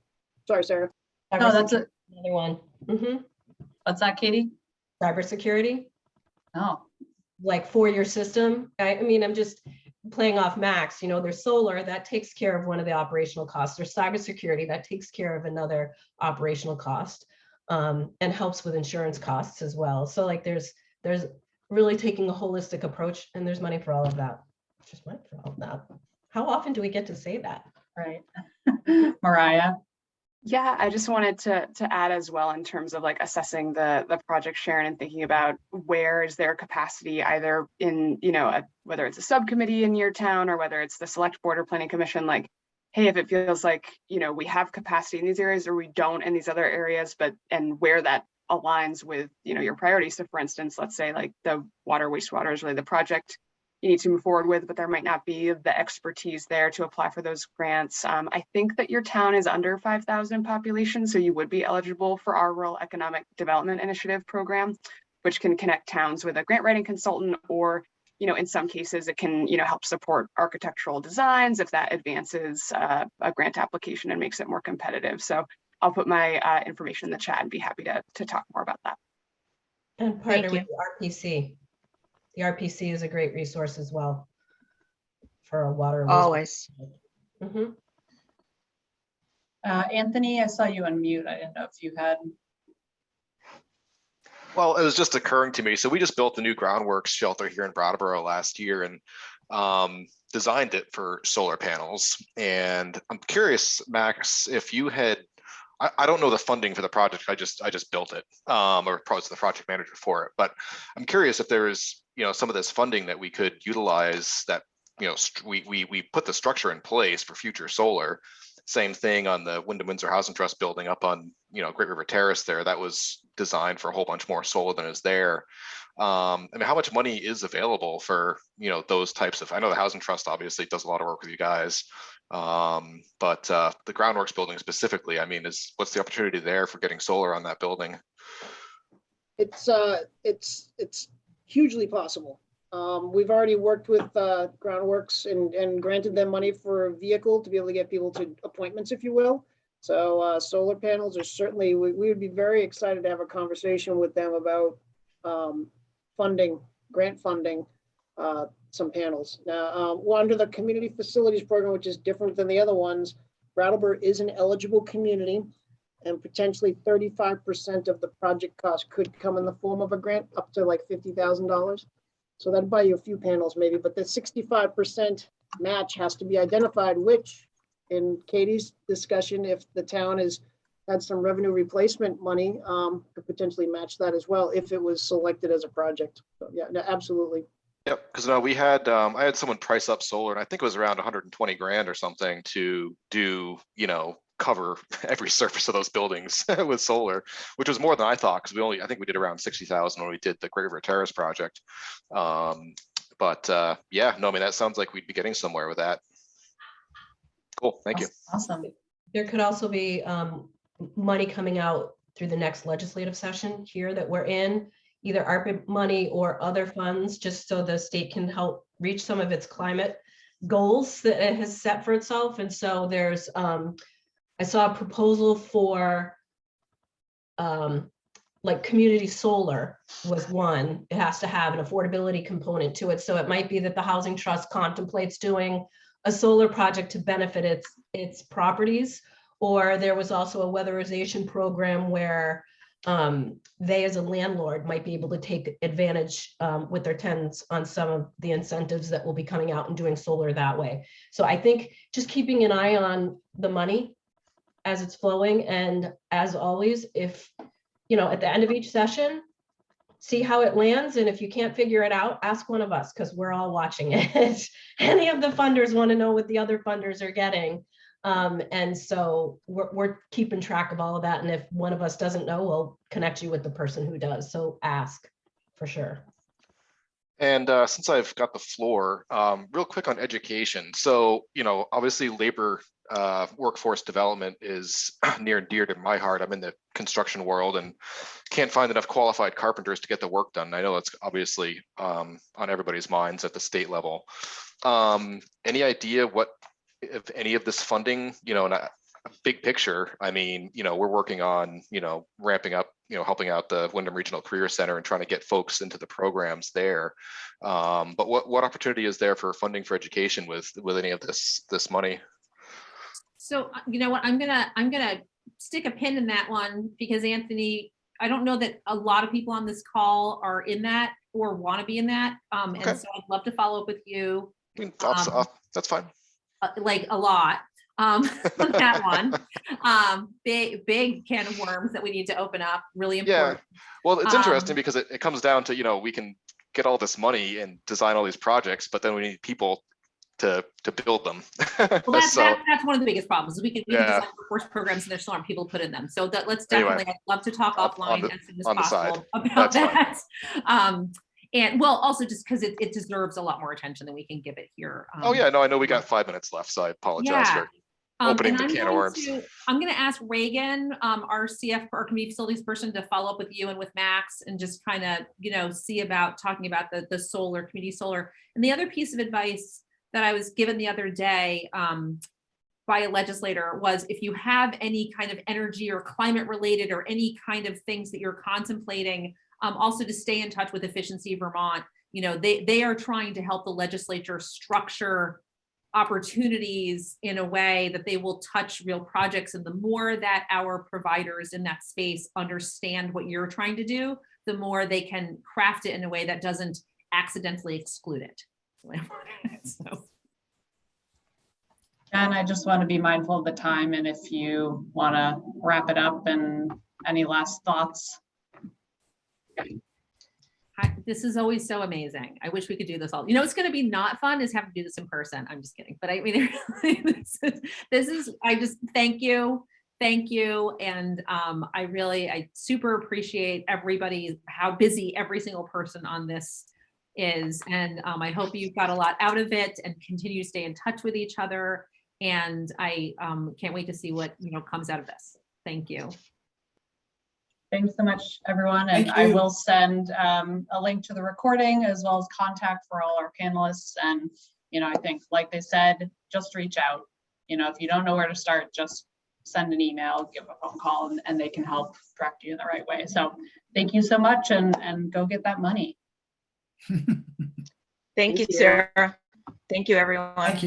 Sorry, Sarah. No, that's it. Another one. What's that, Katie? Cybersecurity. Oh. Like for your system. I mean, I'm just playing off Max, you know, there's solar that takes care of one of the operational costs. There's cybersecurity that takes care of another operational cost, and helps with insurance costs as well. So like there's really taking a holistic approach, and there's money for all of that. Just money for all of that. How often do we get to say that? Right. Mariah. Yeah, I just wanted to add as well, in terms of like assessing the project, Sharon, and thinking about where is their capacity, either in, you know, whether it's a subcommittee in your town or whether it's the select board or planning commission, like hey, if it feels like, we have capacity in these areas or we don't in these other areas, and where that aligns with, your priorities. So for instance, let's say like the water, wastewater is really the project you need to move forward with, but there might not be the expertise there to apply for those grants. I think that your town is under 5,000 population, so you would be eligible for our Rural Economic Development Initiative program, which can connect towns with a grant writing consultant, or in some cases it can help support architectural designs if that advances a grant application and makes it more competitive. So I'll put my information in the chat and be happy to talk more about that. And partner with the RPC. The RPC is a great resource as well for a water. Always. Mm-hmm. Anthony, I saw you unmute. I didn't know if you had. Well, it was just occurring to me. So we just built the new groundworks shelter here in Brattleboro last year and designed it for solar panels. And I'm curious, Max, if you had, I don't know the funding for the project. I just built it, or was the project manager for it. But I'm curious if there is, some of this funding that we could utilize that, we put the structure in place for future solar. Same thing on the Wyndham Windsor Housing Trust building up on, Great River Terrace there. That was designed for a whole bunch more solar than is there. I mean, how much money is available for, those types of, I know the Housing Trust obviously does a lot of work with you guys. But the groundworks building specifically, I mean, what's the opportunity there for getting solar on that building? It's hugely possible. We've already worked with Groundworks and granted them money for a vehicle to be able to get people to appointments, if you will. So solar panels are certainly, we would be very excited to have a conversation with them about grant funding, some panels. Now, under the community facilities program, which is different than the other ones, Brattleboro is an eligible community, and potentially 35% of the project cost could come in the form of a grant, up to like $50,000. So that'd buy you a few panels maybe, but the 65% match has to be identified, which in Katie's discussion, if the town has had some revenue replacement money, could potentially match that as well if it was selected as a project. So yeah, no, absolutely. Yep, because no, we had I had someone price up solar, and I think it was around 120 grand or something to do, cover every surface of those buildings with solar, which was more than I thought, because I think we did around 60,000 when we did the Great River Terrace project. Yeah, no, I mean, that sounds like we'd be getting somewhere with that. Cool, thank you. Awesome. There could also be money coming out through the next legislative session here that we're in, either ARPA money or other funds, just so the state can help reach some of its climate goals that it has set for itself. And so there's, I saw a proposal for like community solar was one. It has to have an affordability component to it. So it might be that the Housing Trust contemplates doing a solar project to benefit its properties. Or there was also a weatherization program where they as a landlord might be able to take advantage with their tenants on some of the incentives that will be coming out and doing solar that way. So I think just keeping an eye on the money as it's flowing, and as always, if at the end of each session, see how it lands, and if you can't figure it out, ask one of us, because we're all watching it. Any of the funders want to know what the other funders are getting. And so we're keeping track of all of that. And if one of us doesn't know, we'll connect you with the person who does. So ask for sure. And since I've got the floor, real quick on education. So, obviously labor workforce development is near and dear to my heart. I'm in the construction world and can't find enough qualified carpenters to get the work done. I know that's obviously on everybody's minds at the state level. Any idea what, if any of this funding, and a big picture, I mean, we're working on, ramping up, helping out the Wyndham Regional Career Center and trying to get folks into the programs there. But what opportunity is there for funding for education with any of this money? So you know what, I'm gonna stick a pin in that one, because Anthony, I don't know that a lot of people on this call are in that or want to be in that. Okay. And so I'd love to follow up with you. I mean, that's fine. Like a lot on that one. Big can of worms that we need to open up. Really important. Yeah. Well, it's interesting because it comes down to, we can get all this money and design all these projects, but then we need people to build them. Well, that's, So, that's one of the biggest problems. We can Yeah. design workforce programs and there's still aren't people put in them. So that let's Anyway, definitely, I'd love to talk on offline the- as soon as on the side. possible about That's that. And well, also just because it deserves a lot more attention than we can give it here. Oh yeah, no, I know we got 5 minutes left, so I apologize Yeah. for opening And the can of worms. I'm going to ask Reagan, our CF, our community facilities person, to follow up with you and with Max and just kind of, you know, see about talking about the solar, community solar. And the other piece of advice that I was given the other day by a legislator was, if you have any kind of energy or climate related or any kind of things that you're contemplating, also to stay in touch with Efficiency Vermont. You know, they are trying to help the legislature structure opportunities in a way that they will touch real projects. And the more that our providers in that space understand what you're trying to do, the more they can craft it in a way that doesn't accidentally exclude it. So. And I just want to be mindful of the time, and if you want to wrap it up and any last thoughts. This is always so amazing. I wish we could do this all. You know, it's going to be not fun is having to do this in person. I'm just kidding. But I mean, I just thank you. And I super appreciate everybody, how busy every single person on this is. And I hope you got a lot out of it and continue to stay in touch with each other. And I can't wait to see what, you know, comes out of this. Thank you. Thanks so much, everyone. And I will send a link to the recording as well as contact for all our panelists. And, you know, I think, like they said, just reach out. You know, if you don't know where to start, just send an email, give a phone call, and they can help direct you in the right way. So thank you so much, and go get that money. Thank you, Sarah. Thank you, everyone. Thank you.